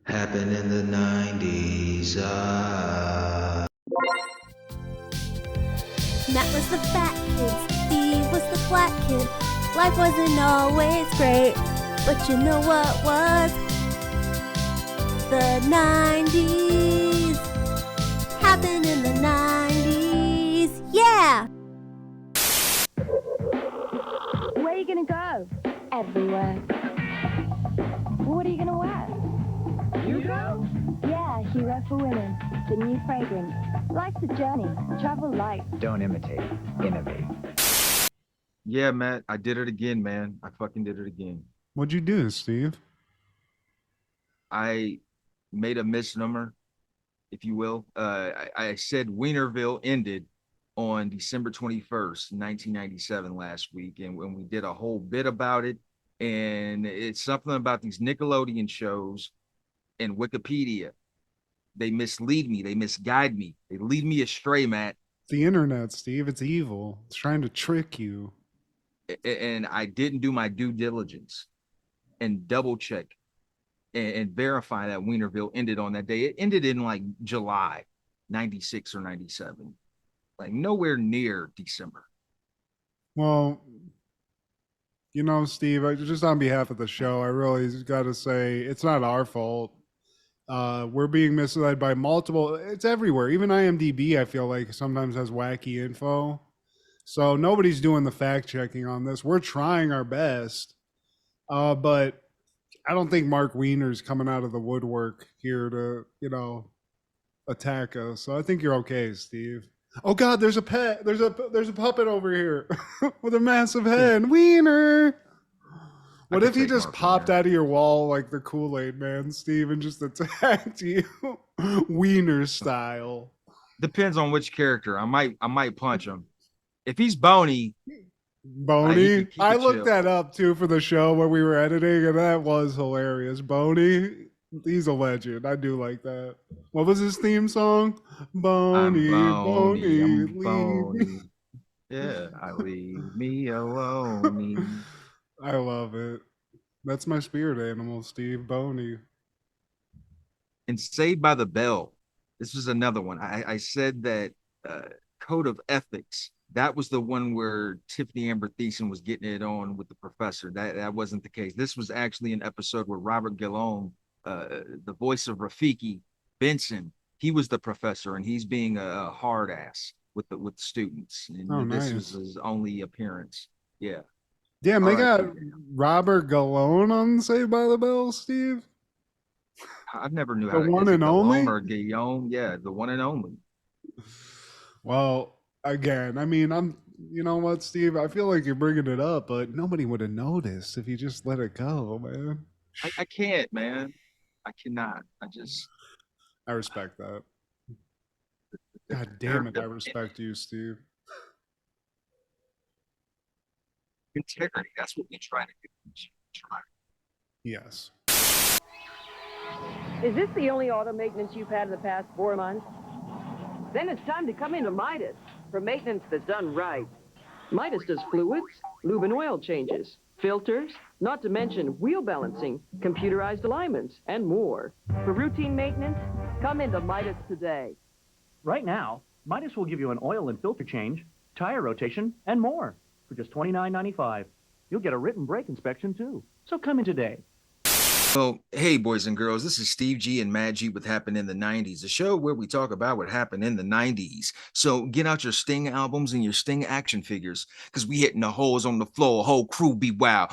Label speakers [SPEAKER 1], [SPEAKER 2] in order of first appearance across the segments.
[SPEAKER 1] Happened in the 90s.
[SPEAKER 2] Matt was the fat kid, Steve was the black kid. Life wasn't always great, but you know what was? The 90s. Happened in the 90s. Yeah!
[SPEAKER 3] Where are you gonna go? Everywhere. What are you gonna wear? Hugo? Yeah, Hugo for Women. The new fragrance. Life's a journey. Travel light.
[SPEAKER 4] Don't imitate, innovate.
[SPEAKER 5] Yeah, Matt, I did it again, man. I fucking did it again.
[SPEAKER 6] What'd you do, Steve?
[SPEAKER 5] I made a misnomer, if you will. I said Wienerville ended on December 21st, 1997 last week. And when we did a whole bit about it, and it's something about these Nickelodeon shows and Wikipedia. They mislead me. They misguide me. They lead me astray, Matt.
[SPEAKER 6] The internet, Steve. It's evil. It's trying to trick you.
[SPEAKER 5] And I didn't do my due diligence and double check and verify that Wienerville ended on that day. It ended in like July 96 or 97, like nowhere near December.
[SPEAKER 6] Well, you know, Steve, just on behalf of the show, I really got to say it's not our fault. We're being misled by multiple. It's everywhere. Even IMDb, I feel like sometimes has wacky info. So nobody's doing the fact checking on this. We're trying our best, but I don't think Mark Wiener's coming out of the woodwork here to, attack us. So I think you're okay, Steve. Oh God, there's a pet. There's a puppet over here with a massive head. Wiener. What if he just popped out of your wall like the Kool-Aid Man, Steve, and just attacked you, Wiener style?
[SPEAKER 5] Depends on which character. I might punch him. If he's bony,
[SPEAKER 6] I looked that up too for the show when we were editing, and that was hilarious. Boney, he's a legend. I do like that. What was his theme song? Boney,
[SPEAKER 5] Boney. Yeah, I leave me alone.
[SPEAKER 6] I love it. That's my spirit animal, Steve. Boney.
[SPEAKER 5] And Saved by the Bell. This was another one. I said that Code of Ethics. That was the one where Tiffany Amber Thiessen was getting it on with the professor. That wasn't the case. This was actually an episode where Robert Guillaume, the voice of Rafiki Benson, he was the professor, and he's being a hard ass with the students. And this was his only appearance. Yeah.
[SPEAKER 6] Damn, they got Robert Guillaume on Saved by the Bell, Steve.
[SPEAKER 5] I never knew how
[SPEAKER 6] the one and only.
[SPEAKER 5] Or Guillaume, yeah, the one and only.
[SPEAKER 6] Well, again, I mean, you know what, Steve? I feel like you're bringing it up, but nobody would have noticed if you just let it go, man.
[SPEAKER 5] I can't, man. I cannot.
[SPEAKER 6] I respect that. God damn it, I respect you, Steve.
[SPEAKER 5] Integrity. That's what we try to do.
[SPEAKER 6] Yes.
[SPEAKER 7] Is this the only auto maintenance you've had in the past 4 months? Then it's time to come into Midas for maintenance that's done right. Midas does fluids, lube and oil changes, filters, not to mention wheel balancing, computerized alignments, and more. For routine maintenance, come into Midas today.
[SPEAKER 8] Right now, Midas will give you an oil and filter change, tire rotation, and more for just $29.95. You'll get a written brake inspection, too. So come in today.
[SPEAKER 5] Well, hey, boys and girls, this is Steve G and Mad G with Happened in the 90s, a show where we talk about what happened in the 90s. So get out your Sting albums and your Sting action figures, because we hitting the holes on the floor, whole crew be wild.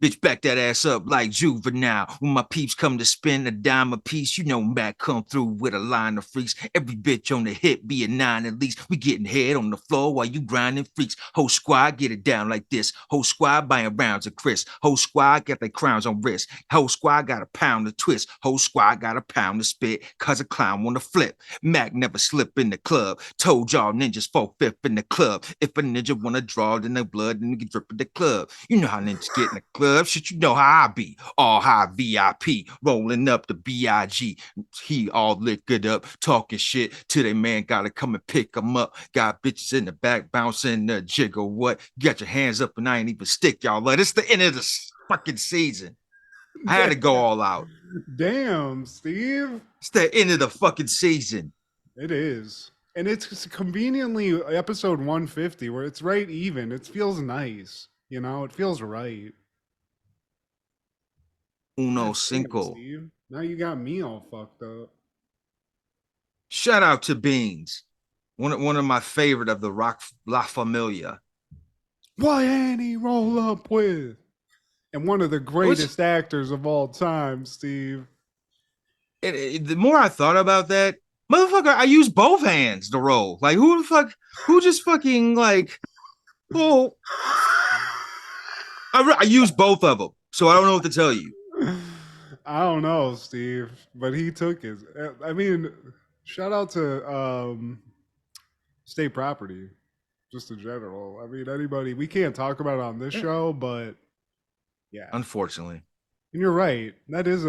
[SPEAKER 5] Bitch, back that ass up like Juvenile. When my peeps come to spend a dime a piece, you know Mac come through with a line of freaks. Every bitch on the hip be a 9 at least. We getting head on the floor while you grinding freaks. Whole squad get it down like this. Whole squad buying rounds of Chris. Whole squad got their crowns on wrist. Whole squad got a pound of twist. Whole squad got a pound of spit. Cause a clown wanna flip. Mac never slip in the club. Told y'all ninjas 4/5 in the club. If a ninja wanna draw in the blood, then we can drip in the club. You know how ninjas get in the club. Shit, you know how I be. All high VIP, rolling up the BIG. He all liquored up, talking shit till they man gotta come and pick him up. Got bitches in the back bouncing the jiggle. What? You got your hands up and I ain't even stick y'all. Like, it's the end of the fucking season. I had to go all out.
[SPEAKER 6] Damn, Steve.
[SPEAKER 5] It's the end of the fucking season.
[SPEAKER 6] It is. And it's conveniently episode 150 where it's right even. It feels nice. You know, it feels right.
[SPEAKER 5] Uno
[SPEAKER 6] God damn,
[SPEAKER 5] cinco.
[SPEAKER 6] Steve. Now you got me all fucked up.
[SPEAKER 5] Shout out to Beans, one of my favorite of the Rock La Familia.
[SPEAKER 6] Why Annie roll up with? And one of the greatest actors of all time, Steve.
[SPEAKER 5] The more I thought about that, motherfucker, I use both hands to roll. Like, who the fuck, who just fucking like, oh, I use both of them, so I don't know what to tell you.
[SPEAKER 6] I don't know, Steve, but he took his. I mean, shout out to state property, just in general. I mean, anybody, we can't talk about it on this show, but yeah.
[SPEAKER 5] Unfortunately.
[SPEAKER 6] And you're right. That's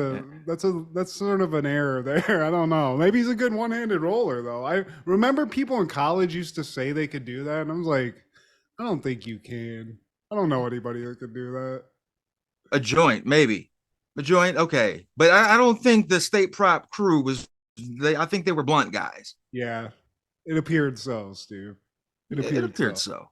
[SPEAKER 6] sort of an error there. I don't know. Maybe he's a good one-handed roller though. I remember people in college used to say they could do that, and I was like, I don't think you can. I don't know anybody that could do that.
[SPEAKER 5] A joint, maybe. A joint, okay. But I don't think the state prop crew was I think they were blunt guys.
[SPEAKER 6] Yeah. It appeared so, Steve.
[SPEAKER 5] It appeared so.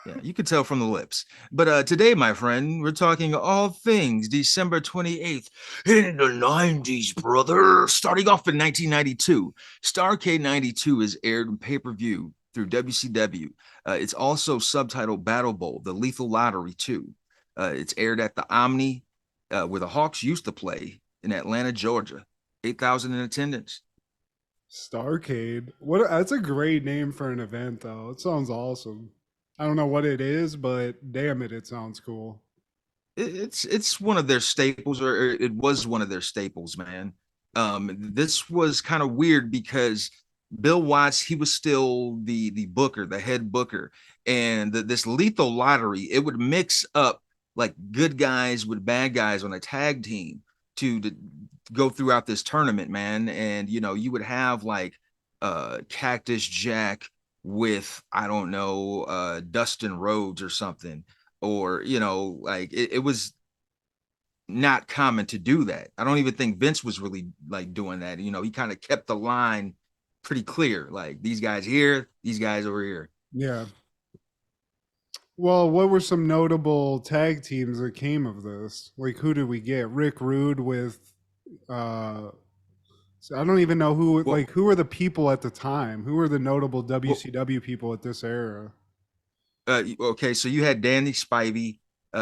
[SPEAKER 5] Yeah, you could tell from the lips. But today, my friend, we're talking all things December 28th in the 90s, brother. Starting off in 1992, Starrcade 92 is aired in pay-per-view through WCW. It's also subtitled Battle Bowl, the Lethal Lottery, too. It's aired at the Omni, where the Hawks used to play in Atlanta, Georgia. 8,000 in attendance.
[SPEAKER 6] Starrcade. What? That's a great name for an event, though. It sounds awesome. I don't know what it is, but damn it sounds cool.
[SPEAKER 5] It's one of their staples, or it was one of their staples, man. This was kind of weird because Bill Watts, he was still the booker, the head booker, and this lethal lottery, it would mix up like good guys with bad guys on a tag team to go throughout this tournament, man. And you would have like Cactus Jack with, I don't know, Dustin Rhodes or something, or like it was not common to do that. I don't even think Vince was really like doing that. He kind of kept the line pretty clear, like these guys here, these guys over here.
[SPEAKER 6] Yeah. Well, what were some notable tag teams that came of this? Like, who did we get? Rick Rude with so I don't even know who were the people at the time? Who were the notable WCW people at this era?
[SPEAKER 5] Okay, so you had Danny Spivey,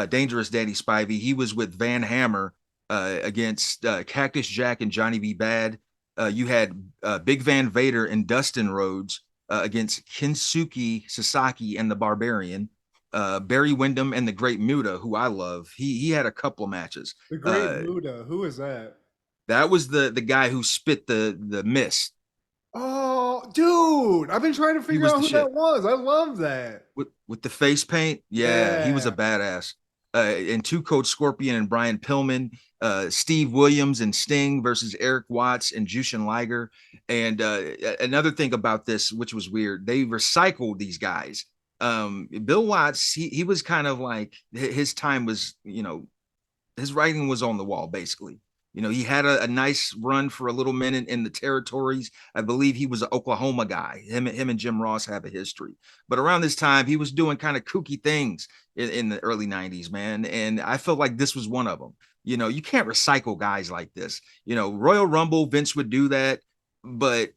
[SPEAKER 5] Dangerous Danny Spivey. He was with Van Hammer against Cactus Jack and Johnny B. Bad. You had Big Van Vader and Dustin Rhodes against Kensuke Sasaki and the Barbarian. Barry Windham and the Great Muta, who I love. He had a couple of matches.
[SPEAKER 6] The Great Muta, who is that?
[SPEAKER 5] That was the guy who spit the mist.
[SPEAKER 6] Oh, dude! I've been trying to figure out who that was. I love that.
[SPEAKER 5] With the face paint, yeah. He was a badass. And Two Coat Scorpion and Brian Pillman, Steve Williams and Sting versus Eric Watts and Jushin Liger. And another thing about this, which was weird, they recycled these guys. Bill Watts, he was kind of like, his time was, his writing was on the wall, basically. He had a nice run for a little minute in the territories. I believe he was an Oklahoma guy. Him and Jim Ross have a history. But around this time, he was doing kind of kooky things in the early 90s, man. And I felt like this was one of them. You can't recycle guys like this. Royal Rumble, Vince would do that. But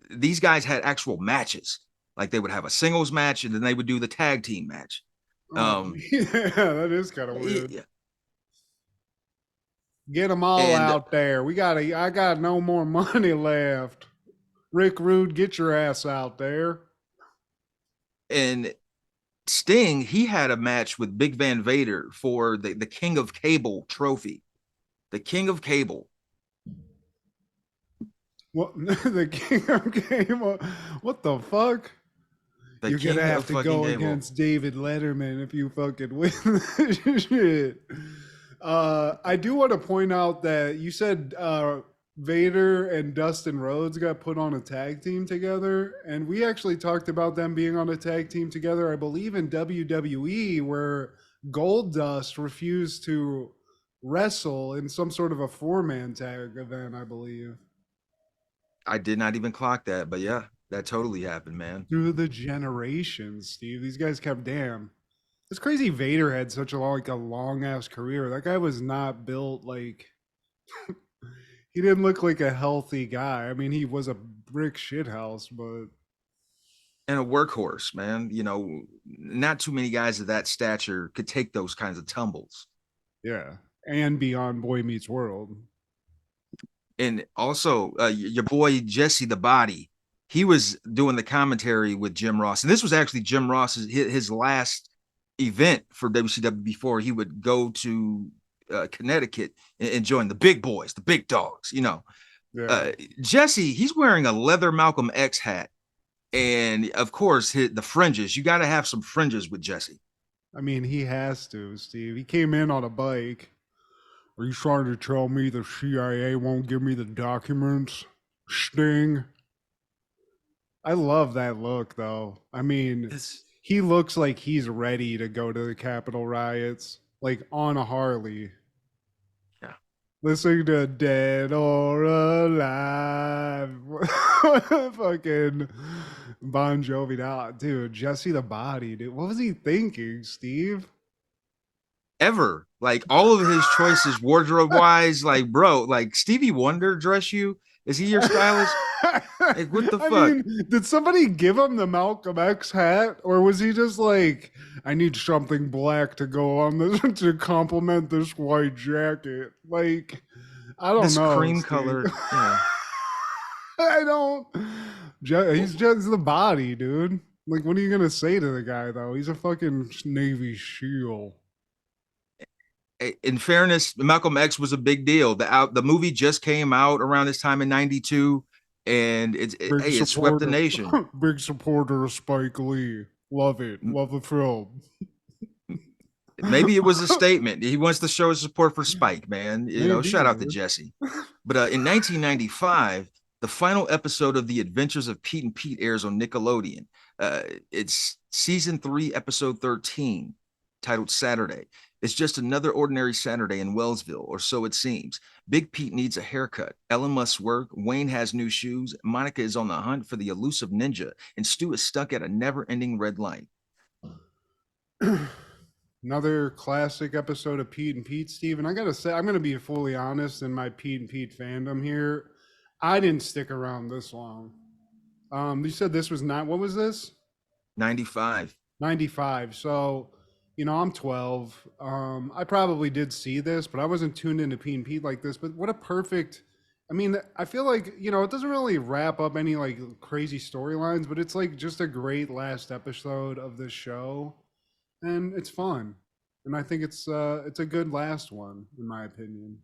[SPEAKER 5] these guys had actual matches. Like they would have a singles match and then they would do the tag team match.
[SPEAKER 6] Yeah, that is kind of weird. Yeah. Get them all out there. I got no more money left. Rick Rude, get your ass out there.
[SPEAKER 5] And Sting, he had a match with Big Van Vader for the King of Cable trophy. The King of Cable.
[SPEAKER 6] What? The King of Cable? What the fuck? You're going to have to go against David Letterman if you fucking win this shit. I do want to point out that you said Vader and Dustin Rhodes got put on a tag team together, and we actually talked about them being on a tag team together, I believe in WWE, where Goldust refused to wrestle in some sort of a 4-man tag event, I believe.
[SPEAKER 5] I did not even clock that, but yeah, that totally happened, man.
[SPEAKER 6] Through the generations, Steve. These guys kept damn. It's crazy Vader had such a long ass career. That guy was not built like he didn't look like a healthy guy. I mean, he was a brick shithouse, but
[SPEAKER 5] And a workhorse, man. Not too many guys of that stature could take those kinds of tumbles.
[SPEAKER 6] yeah. And beyond Boy Meets World.
[SPEAKER 5] And also, your boy Jesse the Body, he was doing the commentary with Jim Ross, and this was actually Jim Ross's his last event for WCW before he would go to Connecticut and join the big boys, the big dogs.
[SPEAKER 6] Yeah.
[SPEAKER 5] Jesse, he's wearing a leather Malcolm X hat, and of course the fringes. You got to have some fringes with Jesse.
[SPEAKER 6] I mean, he has to, Steve. He came in on a bike. Are you trying to tell me the CIA won't give me the documents? Sting. I love that look, though. I mean, he looks like he's ready to go to the Capitol riots, like on a Harley.
[SPEAKER 5] Yeah.
[SPEAKER 6] Listening to Dead or Alive. Fucking Bon Jovi. Nah, dude, Jesse the Body, dude. What was he thinking, Steve?
[SPEAKER 5] Ever, like all of his choices wardrobe wise, like bro, like Stevie Wonder dress you? Is he your stylist? Like what the fuck?
[SPEAKER 6] I mean, did somebody give him the Malcolm X hat, or was he just like, I need something black to go on this to complement this white jacket? Like, I don't
[SPEAKER 5] this
[SPEAKER 6] know.
[SPEAKER 5] Cream colored. Yeah.
[SPEAKER 6] I don't. He's just the Body, dude. Like, what are you gonna say to the guy though? He's a fucking Navy SEAL.
[SPEAKER 5] In fairness, Malcolm X was a big deal. The movie just came out around this time in '92, and it swept the nation.
[SPEAKER 6] Big supporter of Spike Lee. Love it. Love the film.
[SPEAKER 5] Maybe it was a statement. He wants to show his support for Spike, man. Shout out to Jesse. But in 1995, the final episode of The Adventures of Pete and Pete airs on Nickelodeon. It's season 3, episode 13, titled Saturday. It's just another ordinary Saturday in Wellsville, or so it seems. Big Pete needs a haircut. Ellen must work. Wayne has new shoes. Monica is on the hunt for the elusive ninja. And Stu is stuck at a never-ending red light.
[SPEAKER 6] Another classic episode of Pete and Pete, Steve. And I got to say, I'm going to be fully honest in my Pete and Pete fandom here. I didn't stick around this long. You said this was not, what was this?
[SPEAKER 5] 95.
[SPEAKER 6] 95. So, I'm 12. I probably did see this, but I wasn't tuned into Pete and Pete like this. But what a perfect, I feel like, it doesn't really wrap up any like crazy storylines, but it's like just a great last episode of this show. And it's fun. And I think it's a good last one, in my opinion.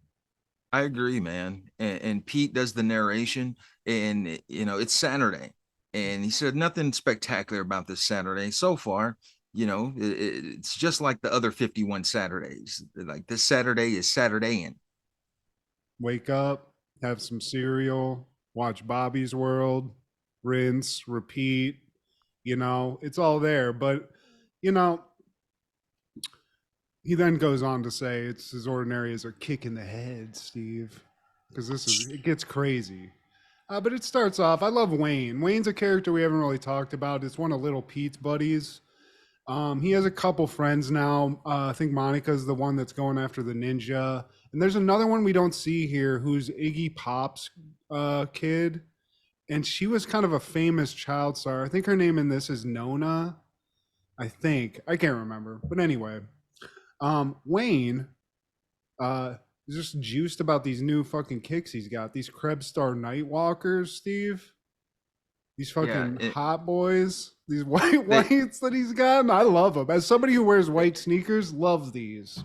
[SPEAKER 5] I agree, man. And Pete does the narration, and it's Saturday. And he said nothing spectacular about this Saturday so far. It's just like the other 51 Saturdays. Like this Saturday is Saturdayin'.
[SPEAKER 6] Wake up, have some cereal, watch Bobby's World, rinse, repeat. It's all there. But, he then goes on to say it's as ordinary as a kick in the head, Steve, because it gets crazy. But it starts off, I love Wayne. Wayne's a character we haven't really talked about. It's one of Little Pete's buddies. He has a couple friends now. I think Monica's the one that's going after the ninja. And there's another one we don't see here who's Iggy Pop's kid. And she was kind of a famous child star. I think her name in this is Nona. I think. I can't remember. But anyway, Wayne is just juiced about these new fucking kicks he's got. These Krebstar Nightwalkers, Steve. These fucking hot boys, these whites that he's got. And I love them. As somebody who wears white sneakers, loves these.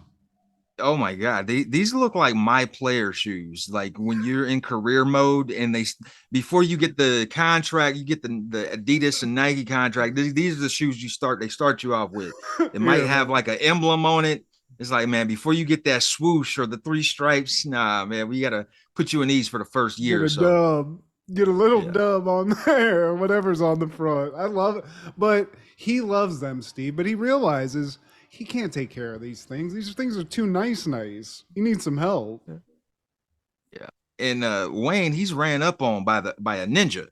[SPEAKER 5] Oh my God. These look like my player shoes. Like when you're in career mode and before you get the contract, you get the Adidas and Nike contract. These are the shoes they start you off with. It might have like an emblem on it. It's like, man, before you get that swoosh or the 3 stripes, nah, man, we got to put you in these for the first year or so.
[SPEAKER 6] Get a little dub on there, or whatever's on the front. I love it. But he loves them, Steve. But he realizes he can't take care of these things. These things are too nice. He needs some help.
[SPEAKER 5] Yeah. And Wayne, he's ran up on by a ninja.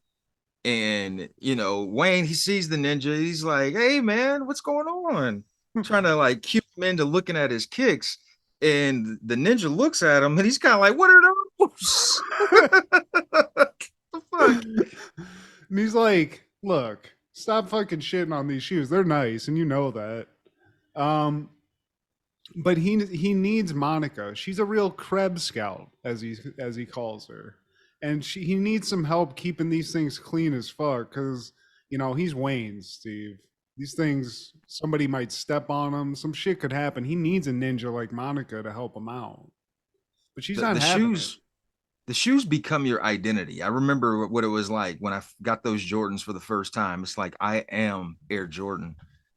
[SPEAKER 5] And Wayne, he sees the ninja. He's like, "Hey, man, what's going on?" Trying to like cue him into looking at his kicks. And the ninja looks at him, and he's kind of like, "What are those?" The fuck?
[SPEAKER 6] And he's like, "Look, stop fucking shitting on these shoes. They're nice, and you know that." But he needs Monica. She's a real Krebs scout, as he calls her, and he needs some help keeping these things clean as fuck. Because he's Wayne, Steve. These things, somebody might step on them. Some shit could happen. He needs a ninja like Monica to help him out. But she's not
[SPEAKER 5] The
[SPEAKER 6] having
[SPEAKER 5] shoes. The shoes become your identity. I remember what it was like when I got those Jordans for the first time. It's like I am Air Jordan,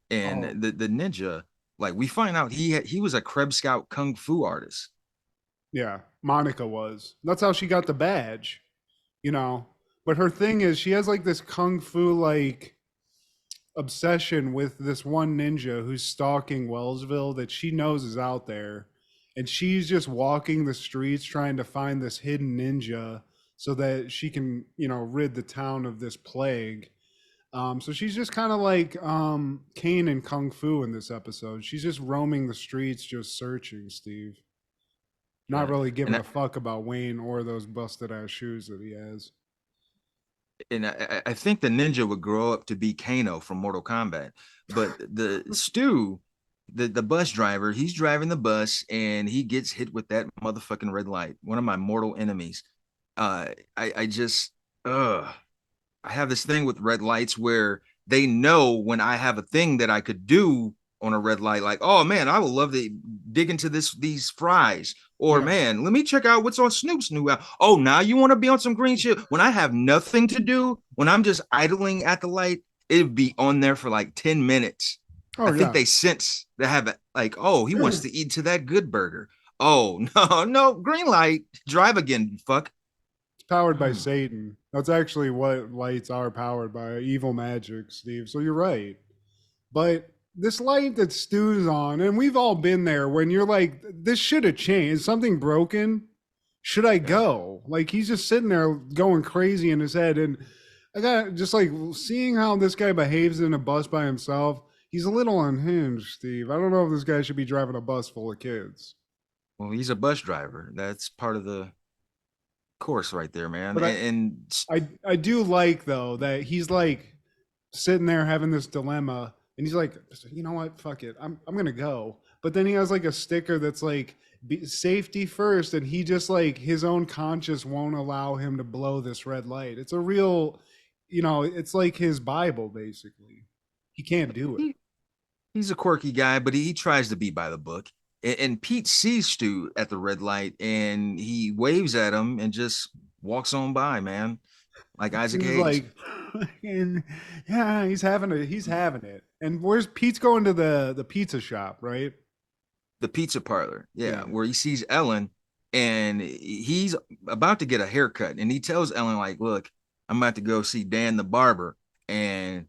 [SPEAKER 5] and
[SPEAKER 6] Oh.
[SPEAKER 5] the ninja. Like we find out he was a Krebs Scout kung fu artist.
[SPEAKER 6] Yeah, Monica was. That's how she got the badge, you know. But her thing is she has like this kung fu like obsession with this one ninja who's stalking Wellsville that she knows is out there. And she's just walking the streets trying to find this hidden ninja so that she can, rid the town of this plague. So she's just kind of like Kane in Kung Fu in this episode. She's just roaming the streets, just searching, Steve. Not
[SPEAKER 5] Yeah.
[SPEAKER 6] really giving
[SPEAKER 5] And
[SPEAKER 6] a fuck about Wayne or those busted ass shoes that he has.
[SPEAKER 5] I think the ninja would grow up to be Kano from Mortal Kombat, but the Stu, the bus driver, he's driving the bus and he gets hit with that motherfucking red light. One of my mortal enemies. I just I have this thing with red lights where they know when I have a thing that I could do on a red light, like, oh man, I would love to dig into these fries. Or
[SPEAKER 6] Yeah.
[SPEAKER 5] man, let me check out what's on Snoop's new album. Oh, now you want to be on some green shit? When I have nothing to do, when I'm just idling at the light, it'd be on there for like 10 minutes.
[SPEAKER 6] Oh,
[SPEAKER 5] I
[SPEAKER 6] yeah.
[SPEAKER 5] think they sense they have it like, oh, he wants to eat to that good burger. Oh, no, green light, drive again, fuck.
[SPEAKER 6] It's powered by Satan. That's actually what lights are powered by, evil magic, Steve. So you're right. But this light that Stu's on, and we've all been there when you're like, this should have changed. Is something broken? Should I go? Like he's just sitting there going crazy in his head. And I got just like seeing how this guy behaves in a bus by himself. He's a little unhinged, Steve. I don't know if this guy should be driving a bus full of kids.
[SPEAKER 5] Well, he's a bus driver. That's part of the course right there, man.
[SPEAKER 6] But I do like though that he's like sitting there having this dilemma, and he's like, you know what, fuck it, I'm gonna go. But then he has like a sticker that's like safety first, and he just like his own conscience won't allow him to blow this red light. It's a real, it's like his Bible basically. He can't do it.
[SPEAKER 5] He's a quirky guy, but he tries to be by the book. And Pete sees Stu at the red light and he waves at him and just walks on by, man. Like Isaac
[SPEAKER 6] He's
[SPEAKER 5] Hayes.
[SPEAKER 6] like, and yeah, he's having it. And where's Pete's going to the pizza shop, right?
[SPEAKER 5] The pizza parlor. Yeah,
[SPEAKER 6] Yeah.
[SPEAKER 5] where he sees Ellen and he's about to get a haircut. And he tells Ellen, like, look, I'm about to go see Dan the barber. And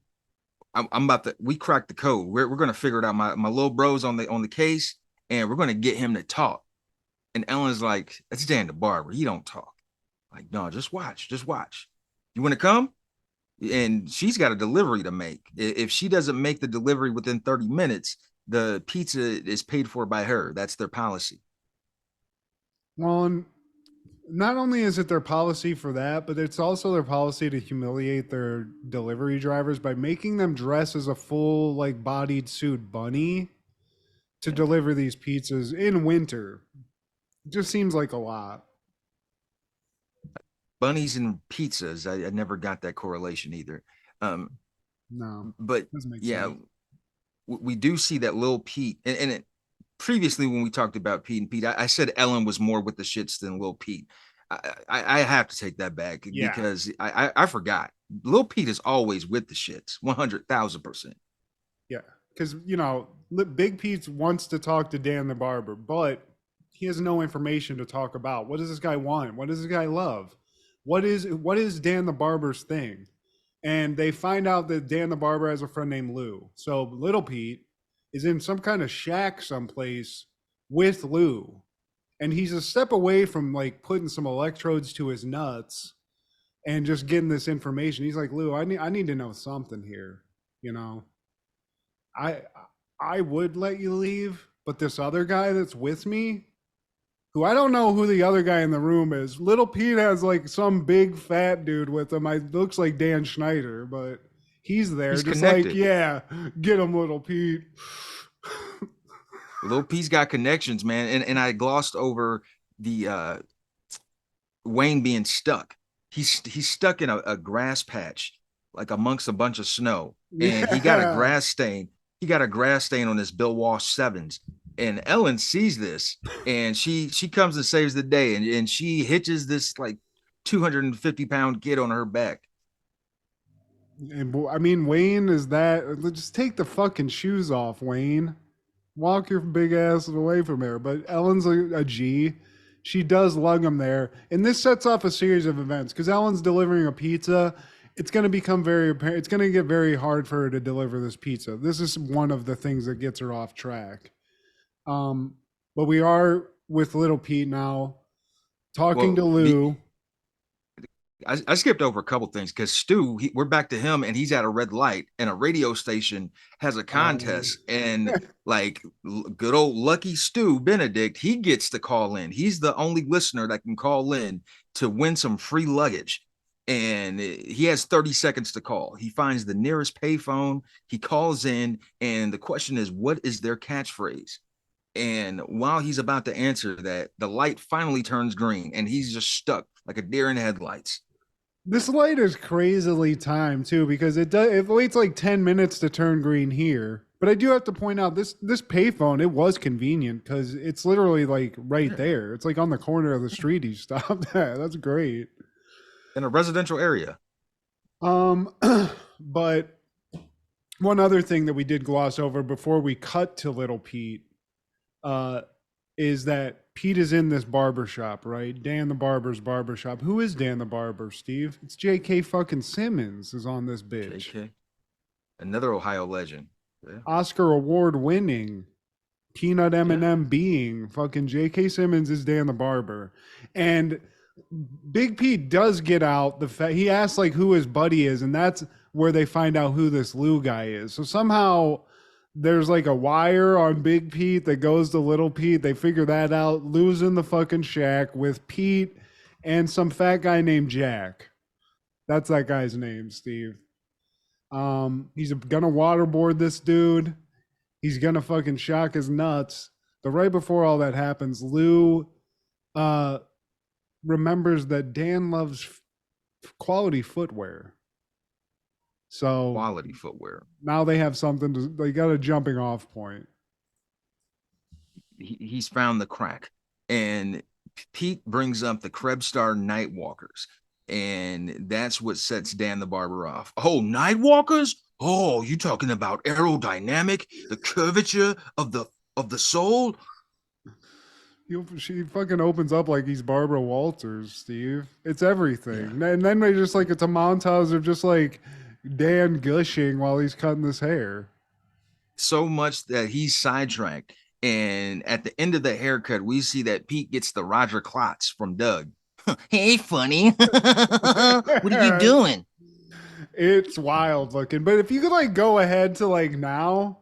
[SPEAKER 5] I'm about to, we cracked the code. We're gonna figure it out. My little bro's on the case, and we're gonna get him to talk. And Ellen's like, that's Dan the barber. He don't talk. Like, no, just watch. You want to come? And she's got a delivery to make. If she doesn't make the delivery within 30 minutes, the pizza is paid for by her. That's their policy.
[SPEAKER 6] Well, and not only is it their policy for that, but it's also their policy to humiliate their delivery drivers by making them dress as a full, like, bodied suit bunny to deliver these pizzas in winter. It just seems like a lot.
[SPEAKER 5] Bunnies and pizzas. I never got that correlation either.
[SPEAKER 6] No,
[SPEAKER 5] But
[SPEAKER 6] doesn't make
[SPEAKER 5] yeah,
[SPEAKER 6] sense.
[SPEAKER 5] we do see that Lil Pete. And previously when we talked about Pete and Pete, I said Ellen was more with the shits than Lil Pete. I have to take that back because I forgot. Lil Pete is always with the shits, 100,000%.
[SPEAKER 6] Yeah, because Big Pete wants to talk to Dan the barber, but he has no information to talk about. What does this guy want? What does this guy love? What is Dan the barber's thing? And they find out that Dan the barber has a friend named Lou. So Little Pete is in some kind of shack someplace with Lou. And he's a step away from like putting some electrodes to his nuts and just getting this information. He's like, Lou, I need to know something here. You know, I I would let you leave, but this other guy that's with me, who I don't know who the other guy in the room is. Little Pete has like some big fat dude with him. I looks like Dan Schneider, but he's there,
[SPEAKER 5] He's
[SPEAKER 6] just
[SPEAKER 5] connected.
[SPEAKER 6] like, yeah, get him, Little Pete.
[SPEAKER 5] Lil P's got connections, man. And I glossed over the Wayne being stuck. He's stuck in a grass patch, like amongst a bunch of snow, and he got a
[SPEAKER 6] Yeah.
[SPEAKER 5] grass stain. He got a grass stain on his Bill Walsh sevens. And Ellen sees this, and she comes and saves the day, and she hitches this like 250-pound kid on her back.
[SPEAKER 6] And I mean, Wayne is that. Just take the fucking shoes off, Wayne. Walk your big ass away from her. But Ellen's a G. She does lug him there, and this sets off a series of events because Ellen's delivering a pizza. It's going to become very apparent. It's going to get very hard for her to deliver this pizza. This is one of the things that gets her off track. But we are with Little Pete now, talking to
[SPEAKER 5] Well,
[SPEAKER 6] Lou.
[SPEAKER 5] I skipped over a couple things because Stu, we're back to him, and he's at a red light, and a radio station has a contest, and like good old lucky Stu Benedict, he gets to call in. He's the only listener that can call in to win some free luggage, and he has 30 seconds to call. He finds the nearest payphone, he calls in, and the question is, what is their catchphrase? And while he's about to answer that, the light finally turns green, and he's just stuck like a deer in headlights.
[SPEAKER 6] This light is crazily timed too because it waits like 10 minutes to turn green here. But I do have to point out this payphone, it was convenient because it's literally like right there. It's like on the corner of the street he stopped at. That's great.
[SPEAKER 5] In a residential area.
[SPEAKER 6] But one other thing that we did gloss over before we cut to Little Pete is that Pete is in this barber shop, right? Dan the Barber's barber shop. Who is Dan the Barber, Steve? It's J.K. fucking Simmons is on this bitch.
[SPEAKER 5] J.K. Another Ohio legend. Yeah.
[SPEAKER 6] Oscar award winning Peanut M&M being fucking J.K. Simmons is Dan the Barber. And Big Pete does get out he asks like who his buddy is, and that's where they find out who this Lou guy is. So somehow there's like a wire on Big Pete that goes to Little Pete. They figure that out. Lou's in the fucking shack with Pete and some fat guy named Jack. That's that guy's name, Steve. He's gonna waterboard this dude. He's gonna fucking shock his nuts. But right before all that happens, Lou remembers that Dan loves quality footwear. So
[SPEAKER 5] quality footwear.
[SPEAKER 6] Now they have they got a jumping off point.
[SPEAKER 5] He's found the crack, and Pete brings up the Krebstar Nightwalkers, and that's what sets Dan the Barber off. Oh, Nightwalkers? Oh, you talking about aerodynamic, the curvature of the soul?
[SPEAKER 6] She fucking opens up like he's Barbara Walters, Steve. It's everything. Yeah. And then they just like, it's a montage of just like Dan gushing while he's cutting his hair.
[SPEAKER 5] So much that he's sidetracked. And at the end of the haircut, we see that Pete gets the Roger Klotz from Doug. Hey, funny. What are you doing?
[SPEAKER 6] It's wild looking. But if you could like go ahead to like now,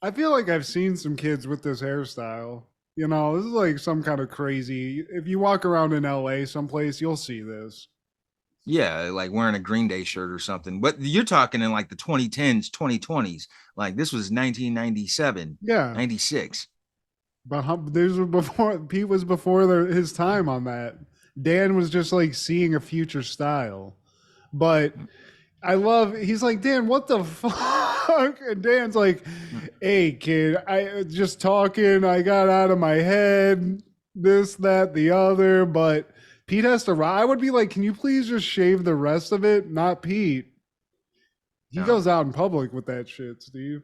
[SPEAKER 6] I feel like I've seen some kids with this hairstyle. You know, this is like some kind of crazy. If you walk around in LA someplace, you'll see this.
[SPEAKER 5] Yeah, like wearing a Green Day shirt or something. But you're talking in like the 2010s, 2020s. Like this was 1997, 96.
[SPEAKER 6] But these were before Pete was before his time on that. Dan was just like seeing a future style. But I love, he's like, Dan, what the fuck? And Dan's like, hey, kid, I just talking. I got out of my head, this, that, the other. But Pete has to, I would be like, can you please just shave the rest of it? Not Pete. He goes out in public with that shit, Steve.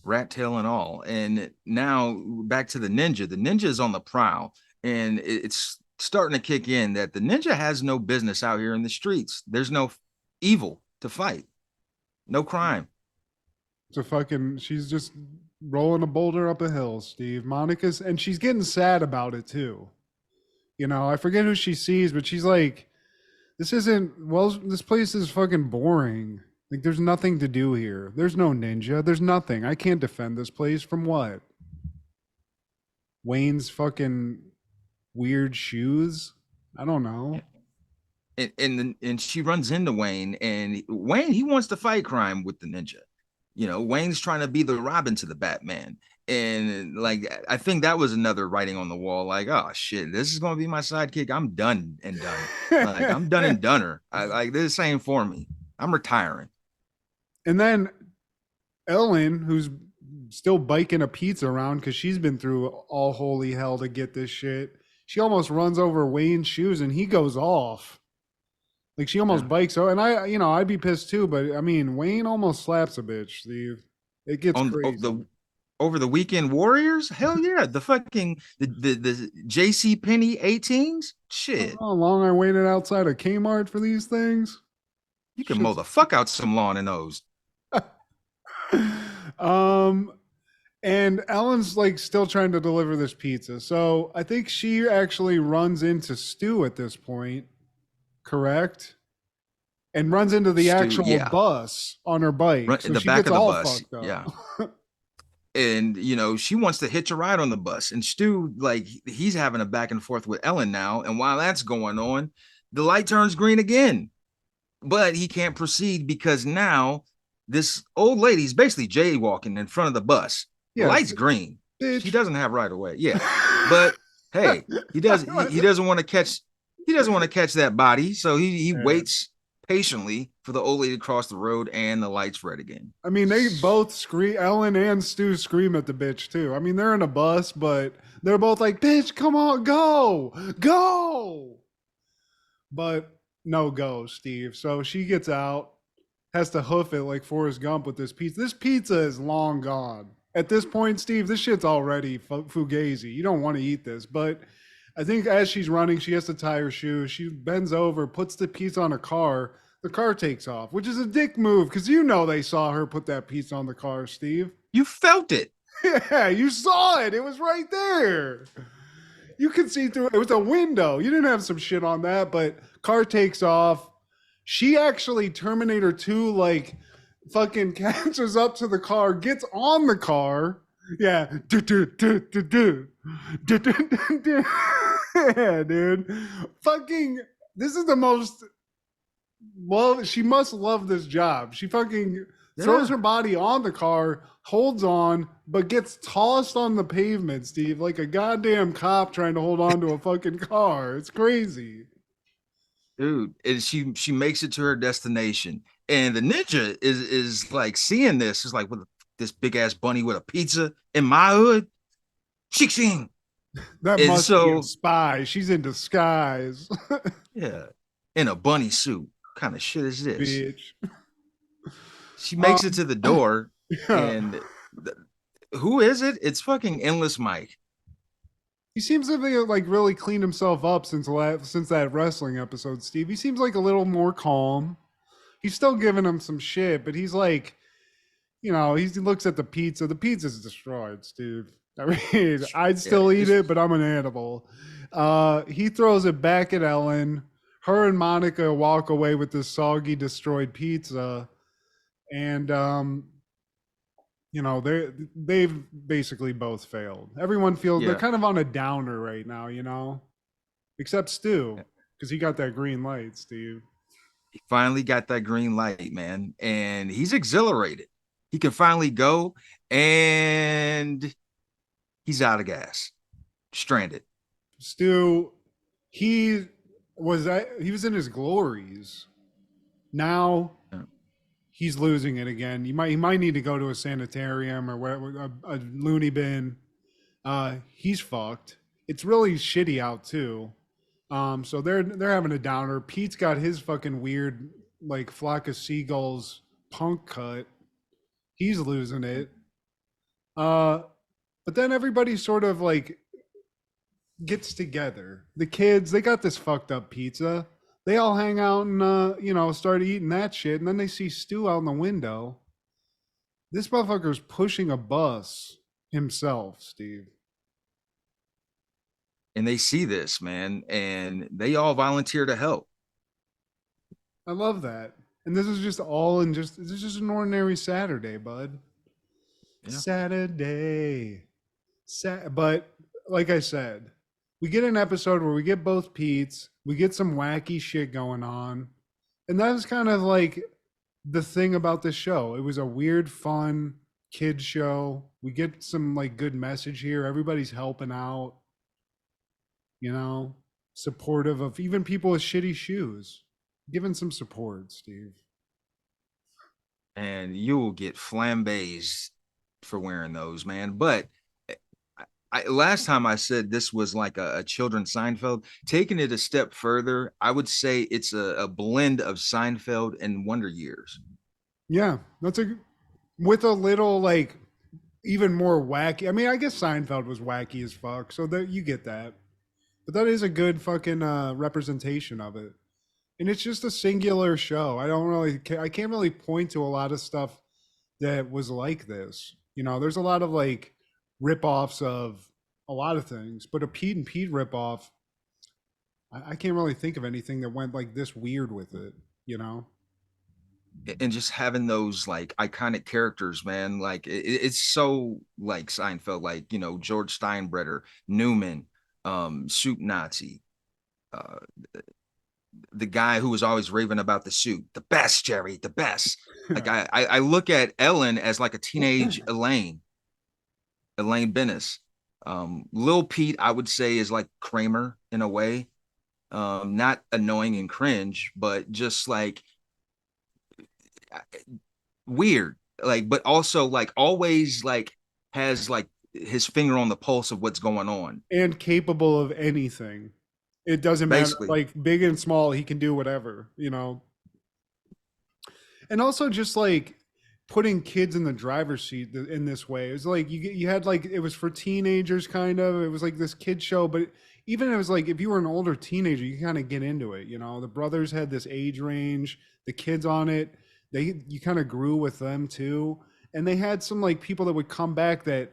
[SPEAKER 5] Rat tail and all. And now back to the ninja. The ninja is on the prowl, and it's starting to kick in that the ninja has no business out here in the streets. There's no evil to fight, no crime.
[SPEAKER 6] She's just rolling a boulder up a hill, Steve. Monica's, and she's getting sad about it too. I forget who she sees, but she's like, this isn't, well, this place is fucking boring. Like, there's nothing to do here. There's no ninja. There's nothing. I can't defend this place from what? Wayne's fucking weird shoes? I don't know.
[SPEAKER 5] And she runs into Wayne, and Wayne, he wants to fight crime with the ninja. Wayne's trying to be the Robin to the Batman. And like, I think that was another writing on the wall. Like, oh shit, this is gonna be my sidekick. I'm done and done. Like, I'm done and doneer. I like, this ain't for me. I'm retiring.
[SPEAKER 6] And then Ellen, who's still biking a pizza around because she's been through all holy hell to get this shit. She almost runs over Wayne's shoes and he goes off. Like, she almost bikes. And I'd be pissed too. But I mean, Wayne almost slaps a bitch, Steve. It gets crazy.
[SPEAKER 5] Over the weekend Warriors? Hell yeah. The fucking the JC Penney 18s? Shit.
[SPEAKER 6] How long I waited outside of Kmart for these things?
[SPEAKER 5] You can mow the fuck out some lawn in those.
[SPEAKER 6] And Ellen's like still trying to deliver this pizza. So I think she actually runs into Stu at this point, correct? And runs into the actual bus on her bike.
[SPEAKER 5] So in the back of the bus. Yeah. And she wants to hitch a ride on the bus. And Stu, like, he's having a back and forth with Ellen now. And while that's going on, the light turns green again. But he can't proceed because now this old lady's basically jaywalking in front of the bus. Yeah, the light's green. Bitch. She doesn't have right away. Yeah. But hey, he doesn't want to catch that body. So he waits patiently for the old lady to cross the road and the lights red again.
[SPEAKER 6] I mean, they both scream. Ellen and Stu scream at the bitch too. I mean, they're in a bus, but they're both like, bitch, come on, go. But no go, Steve. So she gets out, has to hoof it like Forrest Gump with this pizza. This pizza is long gone. At this point, Steve, this shit's already fugazi. You don't want to eat this. But I think as she's running, she has to tie her shoes. She bends over, puts the pizza on a car. The car takes off, which is a dick move because they saw her put that pizza on the car, Steve.
[SPEAKER 5] You felt it.
[SPEAKER 6] Yeah, you saw it. It was right there. You could see through it. It was a window. You didn't have some shit on that, but car takes off. She actually Terminator 2 like fucking catches up to the car, gets on the car. Yeah. Yeah, dude. Fucking, this is the most, well, she must love this job. She fucking throws her body on the car, holds on, but gets tossed on the pavement, Steve, like a goddamn cop trying to hold on to a fucking car. It's crazy.
[SPEAKER 5] Dude, and she makes it to her destination. And the ninja is like seeing this. Is like, with this big ass bunny with a pizza in my hood. Ching.
[SPEAKER 6] That and must be a spy. She's in disguise.
[SPEAKER 5] Yeah. In a bunny suit. What kind of shit is this?
[SPEAKER 6] Bitch.
[SPEAKER 5] She makes it to the door. Yeah. And who is it? It's fucking Endless Mike.
[SPEAKER 6] He seems to be like really cleaned himself up since that wrestling episode, Steve. He seems like a little more calm. He's still giving him some shit, but he's like, he looks at the pizza. The pizza's destroyed, Steve. I mean, I'd still eat it, but I'm an animal. He throws it back at Ellen. Her and Monica walk away with this soggy, destroyed pizza. And, they've basically both failed. Everyone feels they're kind of on a downer right now, except Stu, because he got that green light, Steve.
[SPEAKER 5] He finally got that green light, man, and he's exhilarated. He can finally go, and he's out of gas, stranded.
[SPEAKER 6] Stu, he was in his glories. Now he's losing it again. He might need to go to a sanitarium or whatever, a loony bin. He's fucked. It's really shitty out too. So they're having a downer. Pete's got his fucking weird like flock of seagulls punk cut. He's losing it. But then everybody sort of like gets together. The kids, they got this fucked up pizza. They all hang out and start eating that shit, and then they see Stu out in the window. This motherfucker's pushing a bus himself, Steve.
[SPEAKER 5] And they see this, man, and they all volunteer to help.
[SPEAKER 6] I love that. And this is just all in just this is just an ordinary Saturday, bud.
[SPEAKER 5] Yeah.
[SPEAKER 6] Saturday. But like I said, we get an episode where we get both Pete's, we get some wacky shit going on. And that was kind of like the thing about this show. It was a weird, fun kid show. We get some like good message here. Everybody's helping out, you know, supportive of even people with shitty shoes. Giving some support, Steve.
[SPEAKER 5] And you will get flambés for wearing those, man. But last time I said this was like a children's Seinfeld. Taking it a step further, I would say it's a blend of Seinfeld and Wonder Years.
[SPEAKER 6] Yeah, that's a with a little like even more wacky. I mean, I guess Seinfeld was wacky as fuck, so that you get that. But that is a good fucking representation of it. And it's just a singular show. I can't really point to a lot of stuff that was like this. You know, there's a lot of like rip-offs of a lot of things, but a Pete and Pete rip-off, I can't really think of anything that went like this weird with it, you know?
[SPEAKER 5] And just having those like iconic characters, man, like it's so like Seinfeld, like George Steinbrenner, Newman, Soup Nazi, uh, the guy who was always raving about the suit, the best, Jerry, the best. Like I look at Ellen as like a teenage Elaine Bennis. Lil Pete, I would say, is like Kramer in a way. Not annoying and cringe, but just like weird. Like, but also like always like has like his finger on the pulse of what's going on.
[SPEAKER 6] And capable of anything. It doesn't matter.
[SPEAKER 5] Basically.
[SPEAKER 6] Like big and small, he can do whatever, you know. And also just like putting kids in the driver's seat in this way. It was like you had like it was for teenagers kind of. It was like this kid show, but even it was like if you were an older teenager, you kind of get into it, you know. The brothers had this age range, the kids on it, you kind of grew with them too. And they had some like people that would come back that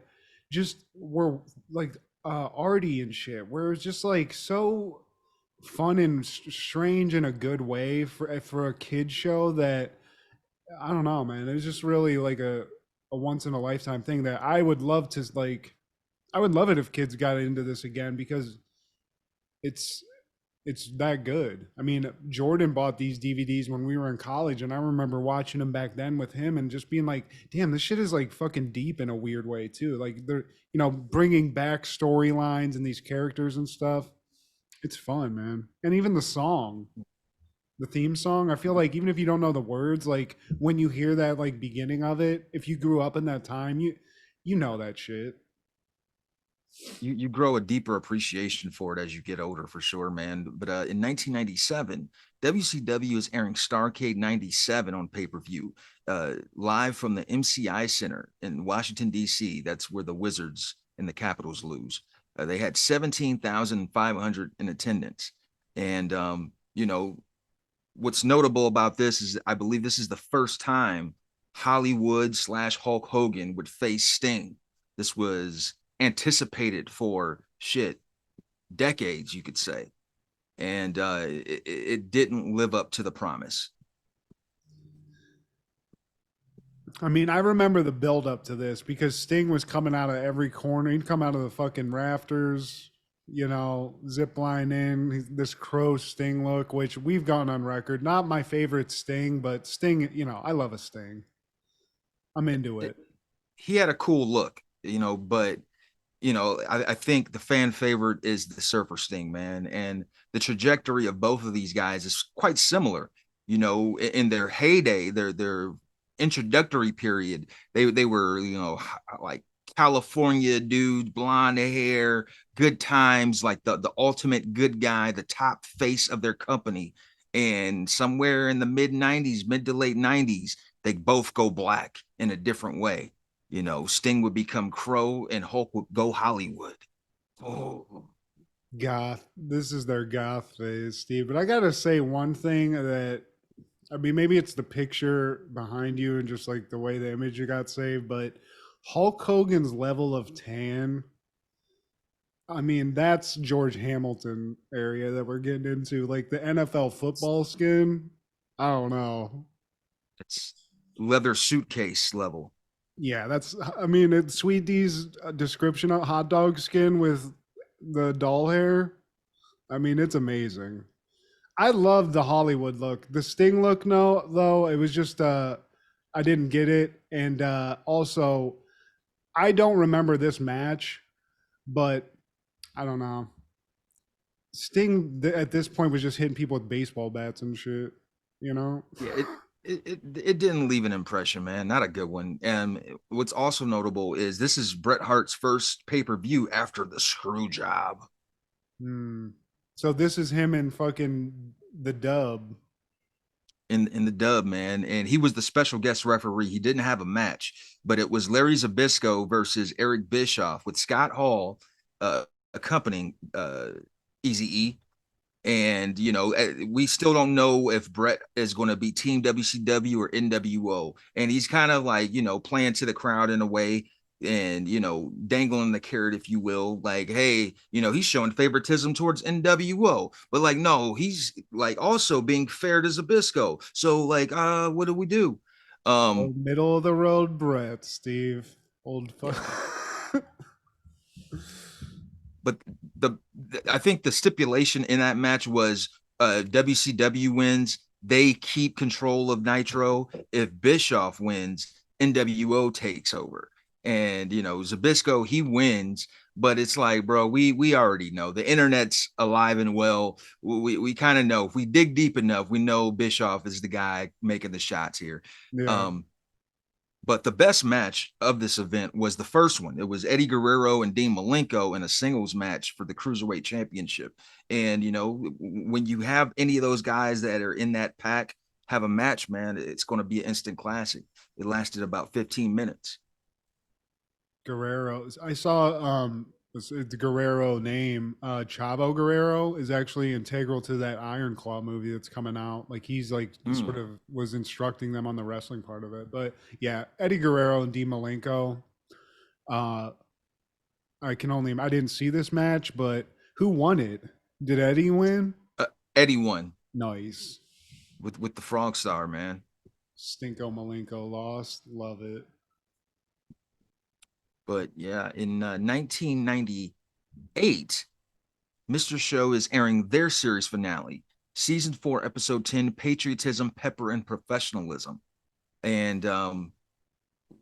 [SPEAKER 6] just were like arty and shit, where it was just like so fun and strange in a good way for a kid show that I don't know, man. It was just really like a once in a lifetime thing that I would love to like. I would love it if kids got into this again because it's it's that good. I mean, Jordan bought these DVDs when we were in college, and I remember watching them back then with him and just being like, "Damn, this shit is like fucking deep in a weird way too." Like they're bringing back storylines and these characters and stuff. It's fun, man. And even the theme song, I feel like even if you don't know the words, like when you hear that like beginning of it, if you grew up in that time, you know that shit.
[SPEAKER 5] You grow a deeper appreciation for it as you get older, for sure, man. But in 1997, WCW is airing Starrcade 97 on pay-per-view, live from the MCI Center in Washington, D.C. That's where the Wizards and the Capitals lose. They had 17,500 in attendance. And, what's notable about this is I believe this is the first time Hollywood/Hulk Hogan would face Sting. This was anticipated for shit decades, you could say, and it didn't live up to the promise.
[SPEAKER 6] I mean, I remember the build up to this because Sting was coming out of every corner. He'd come out of the fucking rafters, zip line in this crow Sting look, which we've gone on record. Not my favorite Sting, but Sting, I love a Sting. I'm into it.
[SPEAKER 5] He had a cool look, but I think the fan favorite is the Surfer Sting, man. And the trajectory of both of these guys is quite similar. In their heyday, their introductory period, they were, like California dude, blonde hair, good times, like the ultimate good guy, the top face of their company. And somewhere in the mid to late 90s, they both go black in a different way. Sting would become Crow and Hulk would go Hollywood. Oh.
[SPEAKER 6] Goth. This is their goth phase, Steve. But I gotta say one thing that I mean, maybe it's the picture behind you and just like the way the image got saved, but Hulk Hogan's level of tan. I mean, that's George Hamilton area that we're getting into. Like the NFL football skin. I don't know.
[SPEAKER 5] It's leather suitcase level.
[SPEAKER 6] Yeah, that's. I mean, it's Sweet D's description of hot dog skin with the doll hair. I mean, it's amazing. I love the Hollywood look. The Sting look, no, though, it was just I didn't get it, and also I don't remember this match, but I don't know. Sting at this point was just hitting people with baseball bats and shit. You know?
[SPEAKER 5] Yeah, it didn't leave an impression, man. Not a good one. And what's also notable is this is Bret Hart's first pay-per-view after the screw job.
[SPEAKER 6] Hmm. So this is him in fucking the dub.
[SPEAKER 5] In the dub, man, and he was the special guest referee. He didn't have a match, but it was Larry Zbyszko versus Eric Bischoff with Scott Hall accompanying Eazy-E. And we still don't know if Bret is going to be Team WCW or NWO, and he's kind of like playing to the crowd in a way, and dangling the carrot, if you will, like, hey, he's showing favoritism towards NWO, but like, no, he's like also being fair to Zbyszko. So like, what do we do?
[SPEAKER 6] Old middle of the road Bret, Steve. Old fuck.
[SPEAKER 5] But I think the stipulation in that match was WCW wins, they keep control of Nitro. If Bischoff wins, NWO takes over. And Zbyszko, he wins, but it's like, bro, we already know the internet's alive and well. We kind of know, if we dig deep enough, we know Bischoff is the guy making the shots here.
[SPEAKER 6] Yeah.
[SPEAKER 5] But the best match of this event was the first one. It was Eddie Guerrero and Dean Malenko in a singles match for the Cruiserweight Championship. And, when you have any of those guys that are in that pack have a match, man, it's going to be an instant classic. It lasted about 15 minutes.
[SPEAKER 6] Guerrero. I saw the Guerrero name, Chavo Guerrero, is actually integral to that Iron Claw movie that's coming out. Like he's like sort of was instructing them on the wrestling part of it. But yeah, Eddie Guerrero and Dean Malenko. I didn't see this match, but who won it? Did Eddie win?
[SPEAKER 5] Eddie won.
[SPEAKER 6] Nice.
[SPEAKER 5] With the Frog Star, man.
[SPEAKER 6] Stinko Malenko lost. Love it.
[SPEAKER 5] But yeah, in 1998, Mr. Show is airing their series finale, season 4, episode 10, Patriotism, Pepper, and Professionalism. And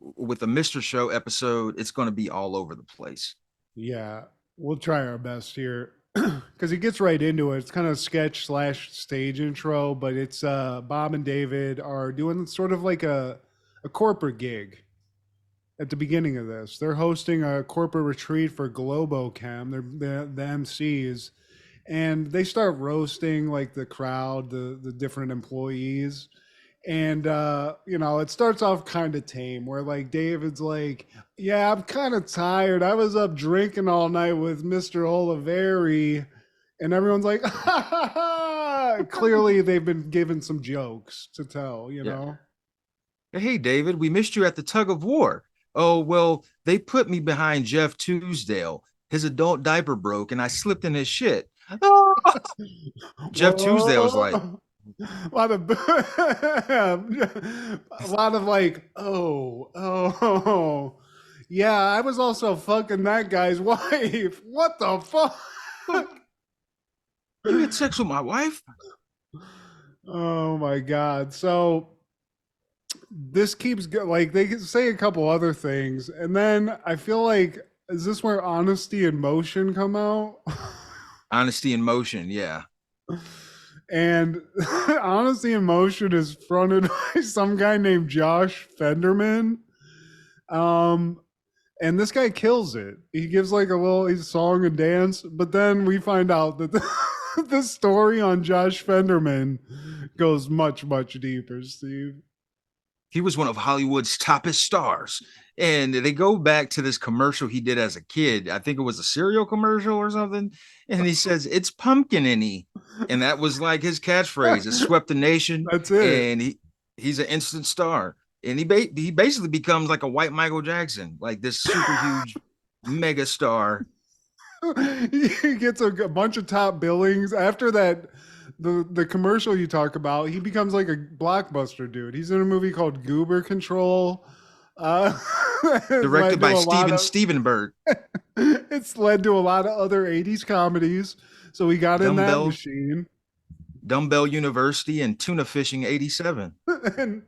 [SPEAKER 5] with the Mr. Show episode, it's going to be all over the place.
[SPEAKER 6] Yeah, we'll try our best here because he gets right into it. It's kind of sketch / stage intro, but it's Bob and David are doing sort of like a corporate gig. At the beginning of this, they're hosting a corporate retreat for Globochem. They're the MCs, and they start roasting like the crowd, the different employees, and it starts off kind of tame. Where like David's like, "Yeah, I'm kind of tired. I was up drinking all night with Mr. Oliveri," and everyone's like, "Ha ha ha!" Clearly, they've been given some jokes to tell. You know.
[SPEAKER 5] Hey, David, we missed you at the tug of war. Oh, well, they put me behind Jeff Tuesdale. His adult diaper broke and I slipped in his shit. Oh! Jeff Tuesdale was like,
[SPEAKER 6] a lot of like, oh, yeah, I was also fucking that guy's wife. What the fuck?
[SPEAKER 5] You had sex with my wife?
[SPEAKER 6] Oh my God. So this keeps like they say a couple other things, and then I feel like, is this where Honesty in Motion come out?
[SPEAKER 5] Honesty in Motion, yeah.
[SPEAKER 6] And Honesty in Motion is fronted by some guy named Josh Fenderman. And this guy kills it. He gives like a little song and dance, but then we find out that the story on Josh Fenderman goes much, much deeper, Steve.
[SPEAKER 5] He was one of Hollywood's toppest stars. And they go back to this commercial he did as a kid. I think it was a cereal commercial or something. And he says, it's pumpkin-y. And that was like his catchphrase. It swept the nation,
[SPEAKER 6] That's it.
[SPEAKER 5] and he's an instant star. And he basically becomes like a white Michael Jackson, like this super huge mega star.
[SPEAKER 6] He gets a bunch of top billings after that. The commercial you talk about, he becomes like a blockbuster dude. He's in a movie called Goober Control. Uh, it's
[SPEAKER 5] Directed
[SPEAKER 6] led to
[SPEAKER 5] by
[SPEAKER 6] a lot
[SPEAKER 5] Steven
[SPEAKER 6] of
[SPEAKER 5] Stevenberg.
[SPEAKER 6] it's led to a lot of other 80s comedies. So he got in that
[SPEAKER 5] Dumbbell
[SPEAKER 6] machine.
[SPEAKER 5] Dumbbell University and Tuna Fishing 87.
[SPEAKER 6] And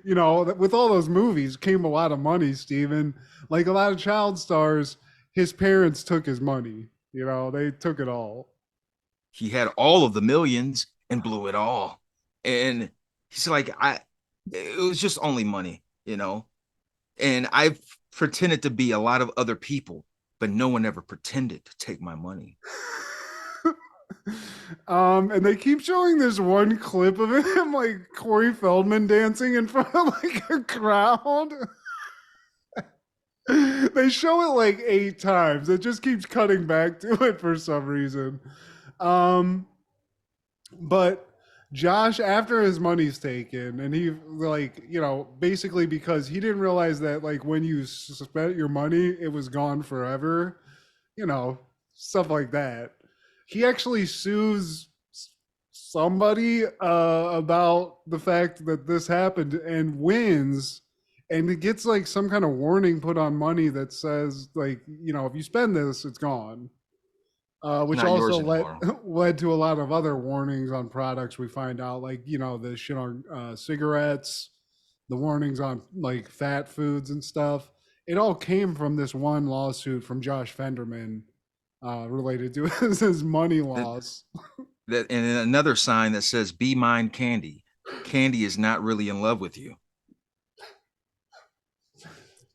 [SPEAKER 6] with all those movies came a lot of money, Steven. Like a lot of child stars, his parents took his money. They took it all.
[SPEAKER 5] He had all of the millions and blew it all. And he's like, it was just only money. And I've pretended to be a lot of other people, but no one ever pretended to take my money.
[SPEAKER 6] And they keep showing this one clip of him, like Corey Feldman dancing in front of like a crowd. They show it like 8 times. It just keeps cutting back to it for some reason. But Josh, after his money's taken, and he basically because he didn't realize that like when you spent your money, it was gone forever. Stuff like that. He actually sues somebody about the fact that this happened and wins, and it gets like some kind of warning put on money that says like if you spend this, it's gone. Which
[SPEAKER 5] Not yours
[SPEAKER 6] also
[SPEAKER 5] anymore.
[SPEAKER 6] led to a lot of other warnings on products. We find out like the shit on cigarettes, the warnings on like fat foods and stuff. It all came from this one lawsuit from Josh Fenderman related to his money loss.
[SPEAKER 5] And another sign that says "Be mine, Candy." Candy is not really in love with you.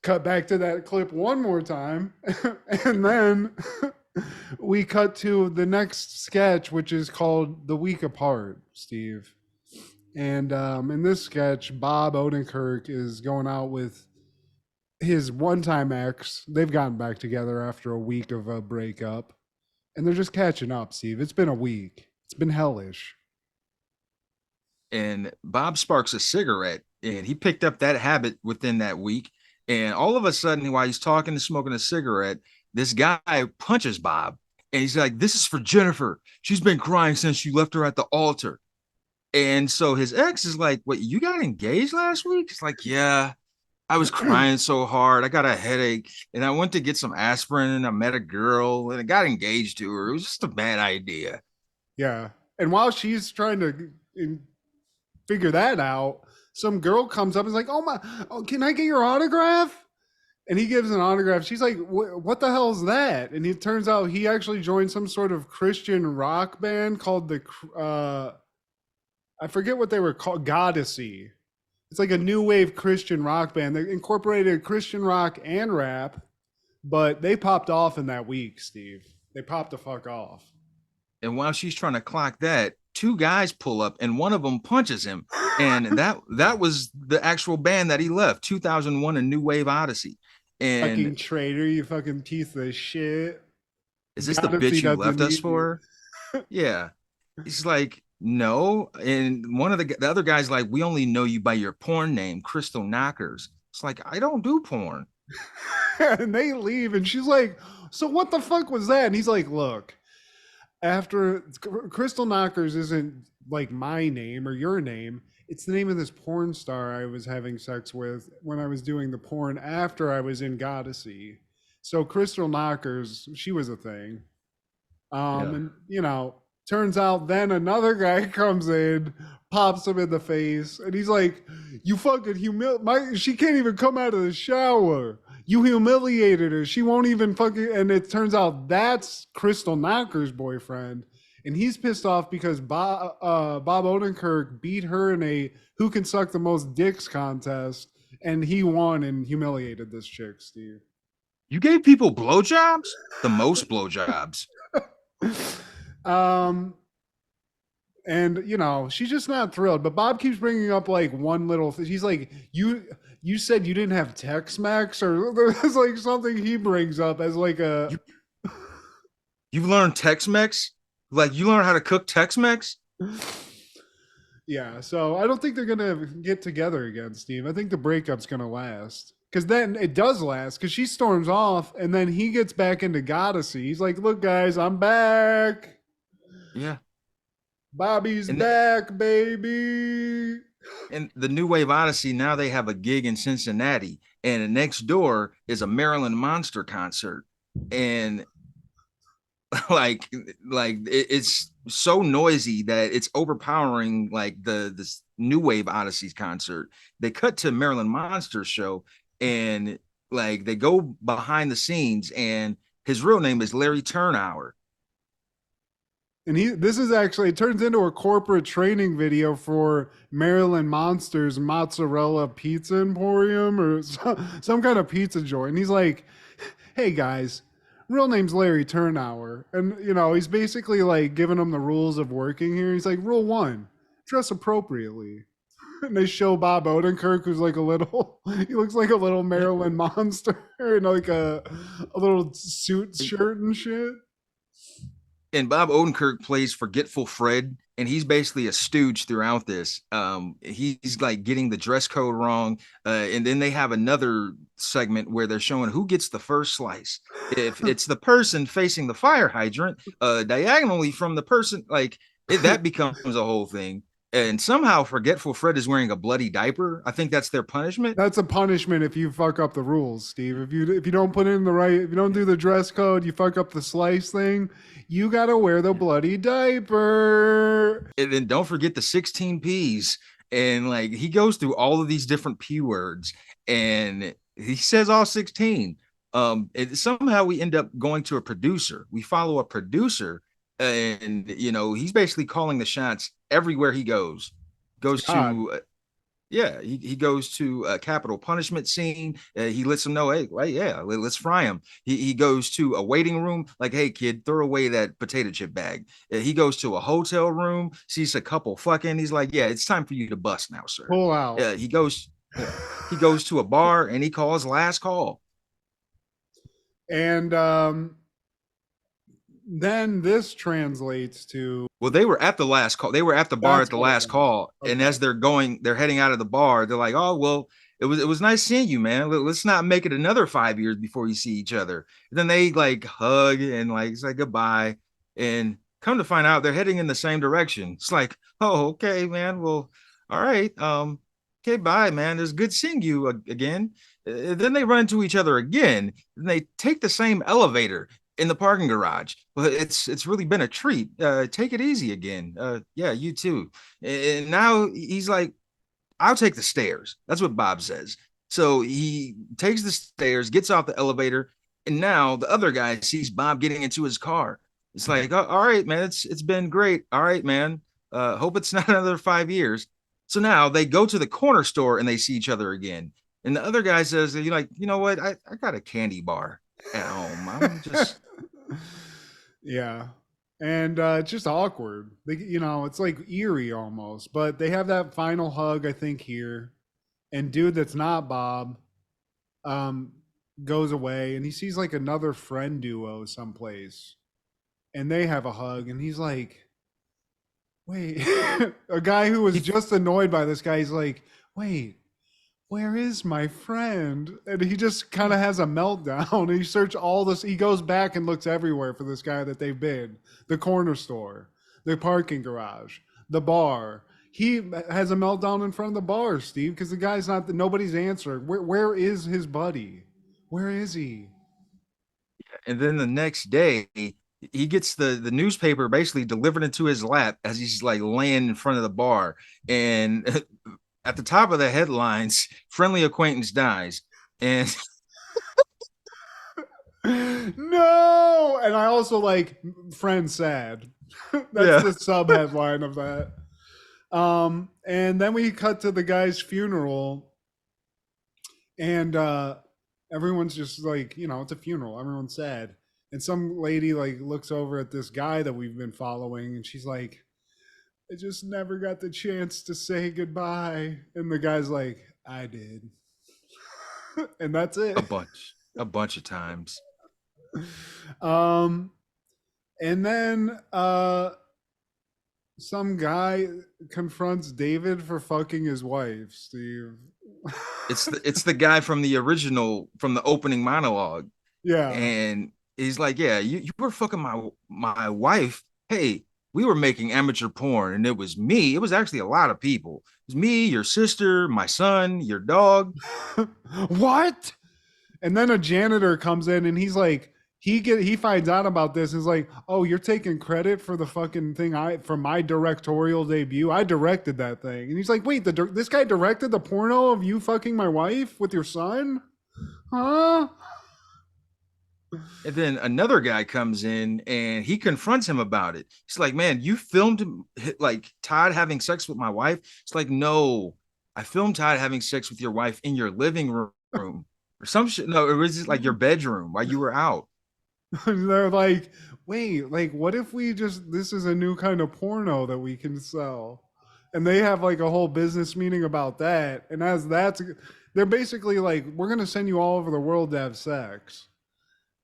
[SPEAKER 6] Cut back to that clip one more time, and then we cut to the next sketch, which is called "The Week Apart." Steve, and in this sketch, Bob Odenkirk is going out with his one-time ex. They've gotten back together after a week of a breakup, and they're just catching up. Steve, it's been a week. It's been hellish.
[SPEAKER 5] And Bob sparks a cigarette, and he picked up that habit within that week. And all of a sudden, while he's talking and smoking a cigarette, this guy punches Bob, and he's like, "This is for Jennifer. She's been crying since you left her at the altar." And so his ex is like, "What, you got engaged last week?" It's like, "Yeah, I was crying so hard. I got a headache, and I went to get some aspirin, and I met a girl, and I got engaged to her. It was just a bad idea."
[SPEAKER 6] Yeah. And while she's trying to figure that out, some girl comes up and is like, can I get your autograph? And he gives an autograph. She's like, what the hell is that? And it turns out he actually joined some sort of Christian rock band called I forget what they were called, Goddessy. It's like a new wave Christian rock band. They incorporated Christian rock and rap, but they popped off in that week, Steve. They popped the fuck off.
[SPEAKER 5] And while she's trying to clock that, 2 guys pull up, and one of them punches him. And that was the actual band that he left, 2001, a New Wave Odyssey. And
[SPEAKER 6] fucking traitor, you fucking piece of shit.
[SPEAKER 5] is this the bitch you left us for? Yeah. He's like, no. And one of the other guy's like, "We only know you by your porn name, Crystal Knockers." It's like, I don't do porn.
[SPEAKER 6] And they leave, and she's like, "So what the fuck was that?" And he's like, "Look, after Crystal Knockers isn't like my name or your name. It's the name of this porn star I was having sex with when I was doing the porn after I was in Goddessy. So Crystal Knockers, she was a thing. And turns out then another guy comes in, pops him in the face, and he's like, "You fucking she can't even come out of the shower. You humiliated her. She won't even fucking," and it turns out that's Crystal Knocker's boyfriend. And he's pissed off because Bob Odenkirk beat her in a who can suck the most dicks contest, and he won and humiliated this chick, Steve.
[SPEAKER 5] You gave people blowjobs? The most blowjobs.
[SPEAKER 6] And she's just not thrilled. But Bob keeps bringing up like one little thing. He's like, "You said you didn't have Tex-Mex," or there's like something he brings up as like a.
[SPEAKER 5] You've learned Tex-Mex? Like, you learn how to cook Tex-Mex?
[SPEAKER 6] Yeah, so I don't think they're gonna get together again, Steve. I think the breakup's gonna last. Cause then it does last, cause she storms off, and then he gets back into Goddessy. He's like, "Look, guys, I'm back.
[SPEAKER 5] Yeah.
[SPEAKER 6] Bobby's
[SPEAKER 5] And
[SPEAKER 6] back, baby."
[SPEAKER 5] and the New Wave Odyssey, now they have a gig in Cincinnati, and next door is a Maryland Monster concert. And like it's so noisy that it's overpowering like this New Wave Odyssey's concert. They cut to Maryland Monster show, and like they go behind the scenes, and his real name is Larry Turnhour.
[SPEAKER 6] And this is actually, it turns into a corporate training video for Maryland Monsters Mozzarella Pizza Emporium or some kind of pizza joint. And he's like, "Hey guys, real name's Larry Turnhour." And, he's basically like giving them the rules of working here. He's like, "Rule 1, dress appropriately." And they show Bob Odenkirk, who's like he looks like a little Maryland monster in like a little suit shirt and shit.
[SPEAKER 5] And Bob Odenkirk plays Forgetful Fred, and he's basically a stooge throughout this. He's like getting the dress code wrong, and then they have another segment where they're showing who gets the first slice. If it's the person facing the fire hydrant, diagonally from the person, that becomes a whole thing. And somehow Forgetful Fred is wearing a bloody diaper. I think that's their punishment.
[SPEAKER 6] That's a punishment if you fuck up the rules, Steve. If you don't put in if you don't do the dress code, you fuck up the slice thing, you gotta wear the bloody diaper.
[SPEAKER 5] And then don't forget the 16 P's. And like he goes through all of these different P words, and he says all 16. And somehow we end up going to a producer. We follow a producer, and he's basically calling the shots everywhere he goes. He goes to a capital punishment scene. He lets them know, hey, let's fry him. He goes to a waiting room, like, hey, kid, throw away that potato chip bag. He goes to a hotel room, sees a couple fucking. He's like, yeah, it's time for you to bust now, sir.
[SPEAKER 6] Pull out.
[SPEAKER 5] He goes to a bar, and he calls last call.
[SPEAKER 6] And then this translates to,
[SPEAKER 5] well, they were at the last call. They were at the bar at the last call. Okay. And as they're heading out of the bar, they're like, oh, well, it was nice seeing you, man. Let's not make it another 5 years before you see each other. And then they like hug and like say goodbye, and come to find out they're heading in the same direction. It's like, oh, okay, man. Well, all right. Okay, bye, man. It's good seeing you again. Then they run into each other again. And they take the same elevator in the parking garage. Well, it's really been a treat. Take it easy again. Yeah, you too. And now he's like, I'll take the stairs. That's what Bob says. So he takes the stairs, gets off the elevator, and now the other guy sees Bob getting into his car. It's like, oh, all right, man, it's been great. All right, man. Hope it's not another 5 years. So now they go to the corner store and they see each other again. And the other guy says, you're like, you know what? I got a candy bar at home. I'm just
[SPEAKER 6] yeah. And it's just awkward. It's like eerie almost. But they have that final hug, I think, here. And dude that's not Bob goes away, and he sees like another friend duo someplace. And they have a hug, and he's like, wait. A guy who was just annoyed by this guy, he's like, wait, where is my friend? And he just kind of has a meltdown. He searches all this. He goes back and looks everywhere for this guy that they've been. The corner store, the parking garage, the bar. He has a meltdown in front of the bar, Steve, because the guy's nobody's answering. Where is his buddy? Where is he?
[SPEAKER 5] And then the next day, he gets the newspaper basically delivered into his lap as he's like laying in front of the bar. And at the top of the headlines, friendly acquaintance dies. And
[SPEAKER 6] no. And I also like friend sad. That's the sub headline of that. And then we cut to the guy's funeral, and everyone's just like, it's a funeral. Everyone's sad. And some lady like looks over at this guy that we've been following, and she's like, I just never got the chance to say goodbye. And the guy's like, I did. And that's it.
[SPEAKER 5] A bunch of times.
[SPEAKER 6] And then some guy confronts David for fucking his wife, Steve.
[SPEAKER 5] It's the guy from the original, from the opening monologue,
[SPEAKER 6] Yeah.
[SPEAKER 5] and he's like, "Yeah, you were fucking my wife. Hey, we were making amateur porn, and it was me. It was actually a lot of people. It was me, your sister, my son, your dog."
[SPEAKER 6] What? And then a janitor comes in and he's like, he finds out about this and is like, oh, you're taking credit for the fucking thing for my directorial debut. I directed that thing. And he's like, wait, this guy directed the porno of you fucking my wife with your son? Huh?
[SPEAKER 5] And then another guy comes in and he confronts him about it. He's like, "Man, you filmed like Todd having sex with my wife?" It's like, "No, I filmed Todd having sex with your wife in your living room or some shit. No, it was just like your bedroom while you were out."
[SPEAKER 6] They're like, wait, like, what if this is a new kind of porno that we can sell? And they have like a whole business meeting about that. And they're basically like, we're going to send you all over the world to have sex.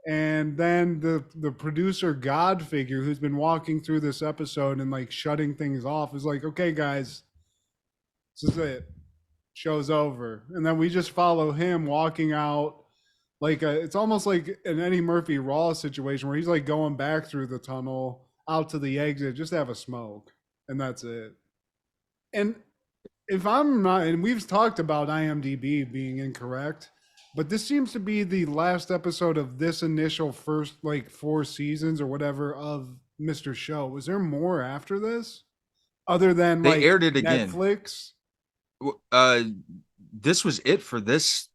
[SPEAKER 6] And then the producer God figure who's been walking through this episode and like shutting things off is like, okay, guys, this is it. Show's over. And then we just follow him walking out like it's almost like an Eddie Murphy Raw situation where he's like going back through the tunnel out to the exit just to have a smoke, and that's it. And if I'm not, and we've talked about IMDb being incorrect, but this seems to be the last episode of this initial first like 4 seasons or whatever of Mr. Show. Was there more after this, other than
[SPEAKER 5] They
[SPEAKER 6] like
[SPEAKER 5] aired it again.
[SPEAKER 6] Netflix?
[SPEAKER 5] This was it for this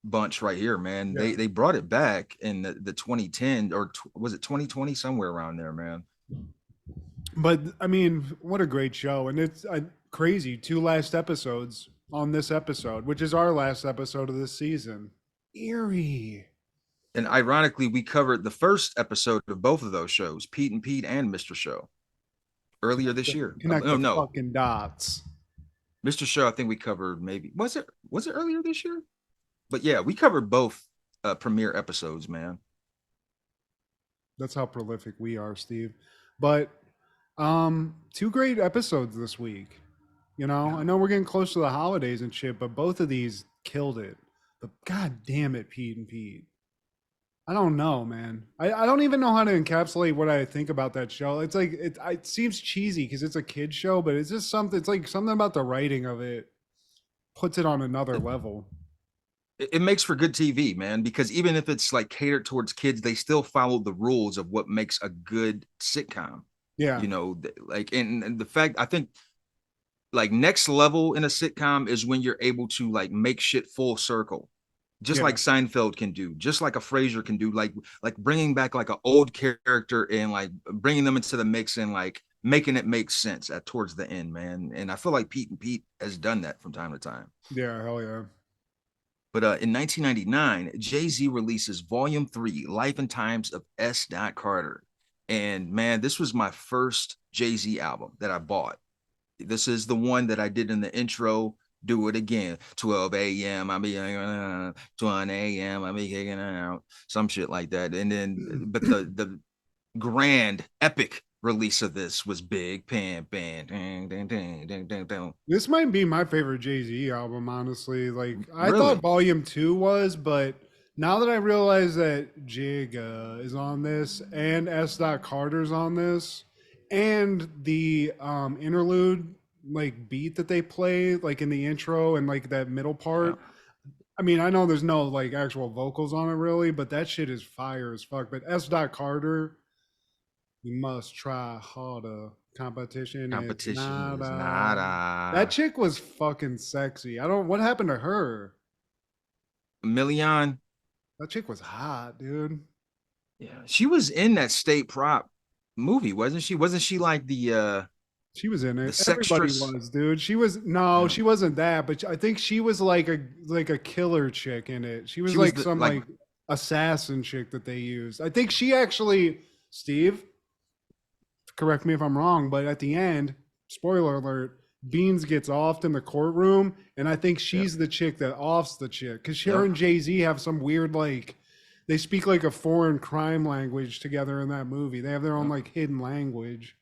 [SPEAKER 5] bunch right here, man.
[SPEAKER 6] Yeah.
[SPEAKER 5] They brought it back in the 2010 or was it 2020, somewhere around there, man.
[SPEAKER 6] But I mean, what a great show. And it's crazy 2 last episodes on this episode, which is our last episode of this season. Eerie.
[SPEAKER 5] And ironically, we covered the first episode of both of those shows, Pete and Pete and Mr. Show, earlier this year.
[SPEAKER 6] Connect
[SPEAKER 5] Oh,
[SPEAKER 6] the
[SPEAKER 5] no,
[SPEAKER 6] fucking dots.
[SPEAKER 5] Mr. Show, I think we covered maybe, was it earlier this year? But yeah, we covered both premiere episodes, man.
[SPEAKER 6] That's how prolific we are, Steve. But 2 great episodes this week. You know, I know we're getting close to the holidays and shit, but both of these killed it. But god damn it, Pete and Pete. I don't know, man. I don't even know how to encapsulate what I think about that show. It's like it seems cheesy because it's a kid show, but it's just something. It's like something about the writing of it puts it on another level.
[SPEAKER 5] It makes for good TV, man, because even if it's like catered towards kids, they still follow the rules of what makes a good sitcom.
[SPEAKER 6] Yeah.
[SPEAKER 5] You know, like, and the fact, I think like next level in a sitcom is when you're able to like make shit full circle, just like Seinfeld can do, just like a Frasier can do, like bringing back like an old character and like bringing them into the mix and like making it make sense at towards the end, man. And I feel like Pete and Pete has done that from time to time.
[SPEAKER 6] Yeah, hell yeah.
[SPEAKER 5] But in 1999, Jay-Z releases Volume 3, Life and Times of S. Carter. And man, this was my first Jay-Z album that I bought. This is the one that I did in the intro. Do it again. 12 a.m. I'll be 1 a.m. I'll be kicking out. Some shit like that. And then, but the grand epic release of this was big. Pan, pan, ding, ding, ding, ding, ding, ding.
[SPEAKER 6] This might be my favorite Jay-Z album, honestly. Like I
[SPEAKER 5] Really?
[SPEAKER 6] thought Volume 2 was, but now that I realize that Jigga is on this and S. Carter's on this, and the interlude like beat that they play like in the intro and like that middle part. Yeah. I mean, I know there's no like actual vocals on it really, but that shit is fire as fuck. But S. Carter, you must try harder. Competition is nada. That chick was fucking sexy. What happened to her?
[SPEAKER 5] Million.
[SPEAKER 6] That chick was hot, dude.
[SPEAKER 5] Yeah, she was in that State Prop movie, wasn't she? Wasn't she like the
[SPEAKER 6] she was in it.
[SPEAKER 5] Everybody
[SPEAKER 6] was, dude. She was she wasn't that, but I think she was like a killer chick in it. She was like some like assassin chick that they used. I think she actually, Steve, correct me if I'm wrong, but at the end, spoiler alert, Beans gets offed in the courtroom, and I think she's the chick that offs the chick because her and Jay-Z have some weird like they speak like a foreign crime language together in that movie. They have their own like hidden language.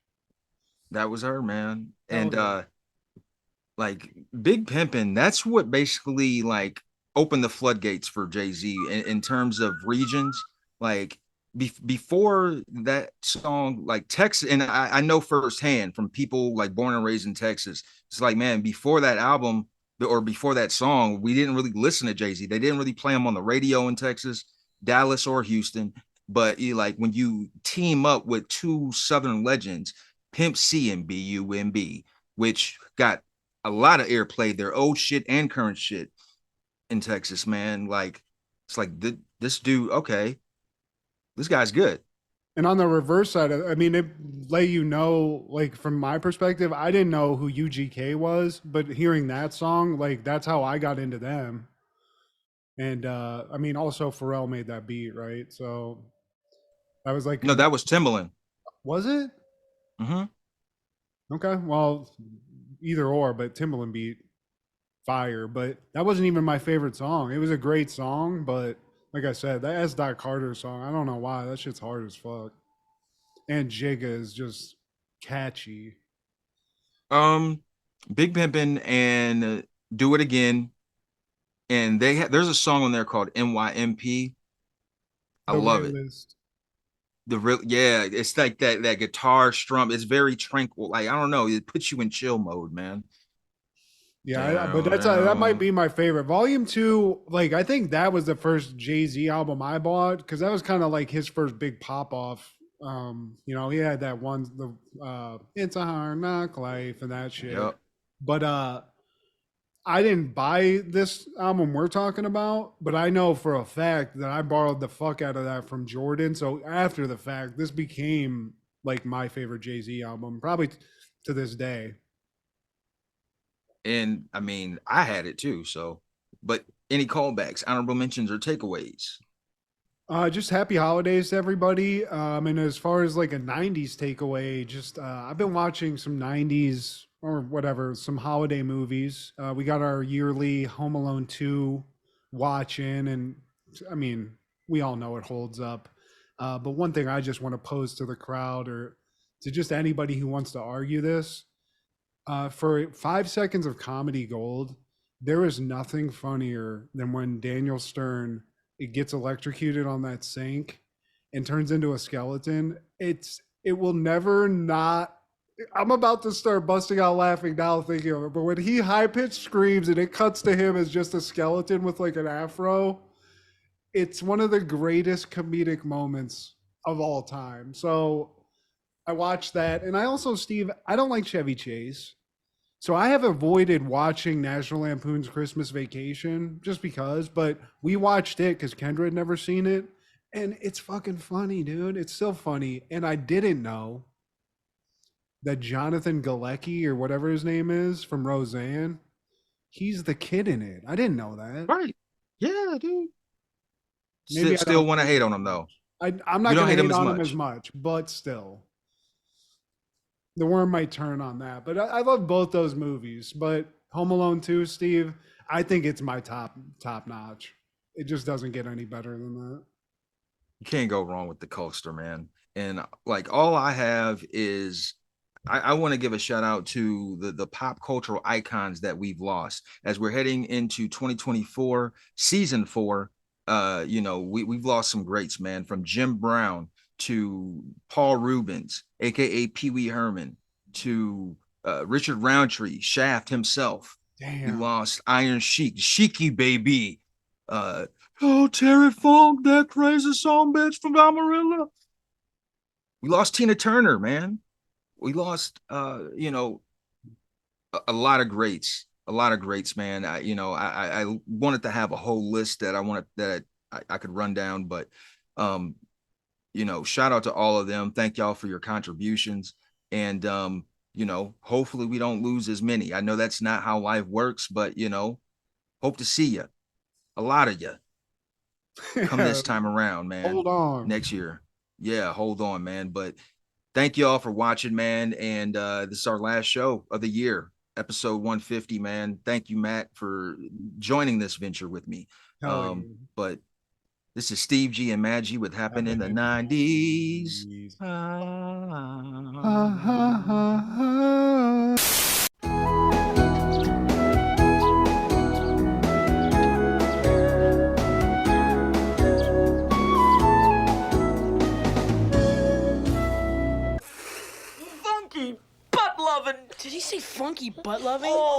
[SPEAKER 5] That was her, man.
[SPEAKER 6] Hell
[SPEAKER 5] And
[SPEAKER 6] yeah.
[SPEAKER 5] like Big Pimpin', that's what basically like opened the floodgates for Jay-Z in terms of regions. Like before that song, like Texas, and I know firsthand from people like born and raised in Texas. It's like, man, before that album or before that song, we didn't really listen to Jay-Z. They didn't really play him on the radio in Texas, Dallas, or Houston. But you like when you team up with two Southern legends, Pimp C and BUMB, which got a lot of airplay, their old shit and current shit in Texas, man. Like, it's like this dude, okay, this guy's good.
[SPEAKER 6] And on the reverse side, I mean, it let you know, like from my perspective, I didn't know who UGK was, but hearing that song, like that's how I got into them. And I mean, also Pharrell made that beat, right? So I was like,
[SPEAKER 5] No, that was Timbaland.
[SPEAKER 6] was it?
[SPEAKER 5] Mm-hmm.
[SPEAKER 6] Okay, well, either or, but Timbaland beat fire. But that wasn't even my favorite song. It was a great song, but like I said, that S. Dot Carter song, I don't know why that shit's hard as fuck. And Jigga is just catchy.
[SPEAKER 5] Um, Big Pimpin' and Do It Again, and there's a song on there called NYMP. I
[SPEAKER 6] The
[SPEAKER 5] love it.
[SPEAKER 6] realist.
[SPEAKER 5] The real, yeah, it's like that guitar strum. It's very tranquil. Like I don't know, it puts you in chill mode, man.
[SPEAKER 6] Yeah, but
[SPEAKER 5] Down,
[SPEAKER 6] that might
[SPEAKER 5] down.
[SPEAKER 6] be my favorite. Volume two, like I think that was the first Jay Z album I bought because that was kind of like his first big pop off. He had that one, the "It's a Hard Knock Life" and that shit.
[SPEAKER 5] Yep.
[SPEAKER 6] But I didn't buy this album we're talking about, but I know for a fact that I borrowed the fuck out of that from Jordan. So after the fact, this became like my favorite Jay Z album, probably to this day.
[SPEAKER 5] And I mean, I had it too. So, but any callbacks, honorable mentions, or takeaways?
[SPEAKER 6] Just happy holidays to everybody. And as far as like a '90s takeaway, just I've been watching some '90s or whatever, some holiday movies. We got our yearly Home Alone 2 watching, and I mean, we all know it holds up. But one thing I just want to pose to the crowd or to just anybody who wants to argue this, for 5 seconds of comedy gold, there is nothing funnier than when Daniel Stern it gets electrocuted on that sink and turns into a skeleton. It will never not. I'm about to start busting out laughing now thinking of it, but when he high pitched screams and it cuts to him as just a skeleton with like an afro, it's one of the greatest comedic moments of all time. So I watched that, and I also, Steve, I don't like Chevy Chase. So I have avoided watching National Lampoon's Christmas Vacation just because, but we watched it because Kendra had never seen it. And it's fucking funny, dude. It's still funny. And I didn't know that Jonathan Galecki or whatever his name is from Roseanne, he's the kid in it. I didn't know that.
[SPEAKER 5] Right. Yeah, dude.
[SPEAKER 6] Maybe
[SPEAKER 5] Still,
[SPEAKER 6] I
[SPEAKER 5] still
[SPEAKER 6] don't
[SPEAKER 5] want to
[SPEAKER 6] know.
[SPEAKER 5] hate on him though.
[SPEAKER 6] I'm
[SPEAKER 5] You
[SPEAKER 6] not
[SPEAKER 5] don't
[SPEAKER 6] going to
[SPEAKER 5] hate him
[SPEAKER 6] hate
[SPEAKER 5] as
[SPEAKER 6] on him as
[SPEAKER 5] much.
[SPEAKER 6] much, but still. The worm might turn on that. But I love both those movies. But Home Alone 2, Steve, I think it's my top notch. It just doesn't get any better than that.
[SPEAKER 5] You can't go wrong with the coaster, man. And like all I have is I want to give a shout out to the pop cultural icons that we've lost as we're heading into 2024 season 4. We've lost some greats, man, from Jim Brown to Paul Rubens, aka Pee Wee Herman, to Richard Roundtree, Shaft himself. We
[SPEAKER 6] Damn.
[SPEAKER 5] lost Iron Sheik, Sheiky baby. Oh, Terry Funk, that crazy song bitch from Amarillo. We lost Tina Turner, man. We lost a lot of greats, man. I wanted to have a whole list that I wanted that I could run down, but um shout out to all of them. Thank y'all for your contributions, and hopefully we don't lose as many. I know that's not how life works, but hope to see you, a lot of you, come this time around, man.
[SPEAKER 6] Hold on.
[SPEAKER 5] Next year. Yeah, hold on, man. But thank you all for watching, man. And this is our last show of the year, episode 150, man. Thank you, Matt, for joining this venture with me.
[SPEAKER 6] Hell yeah.
[SPEAKER 5] But This is Steve G and Mad G with Happened in the 90s.
[SPEAKER 9] Funky butt loving. Did he say funky butt loving? Oh.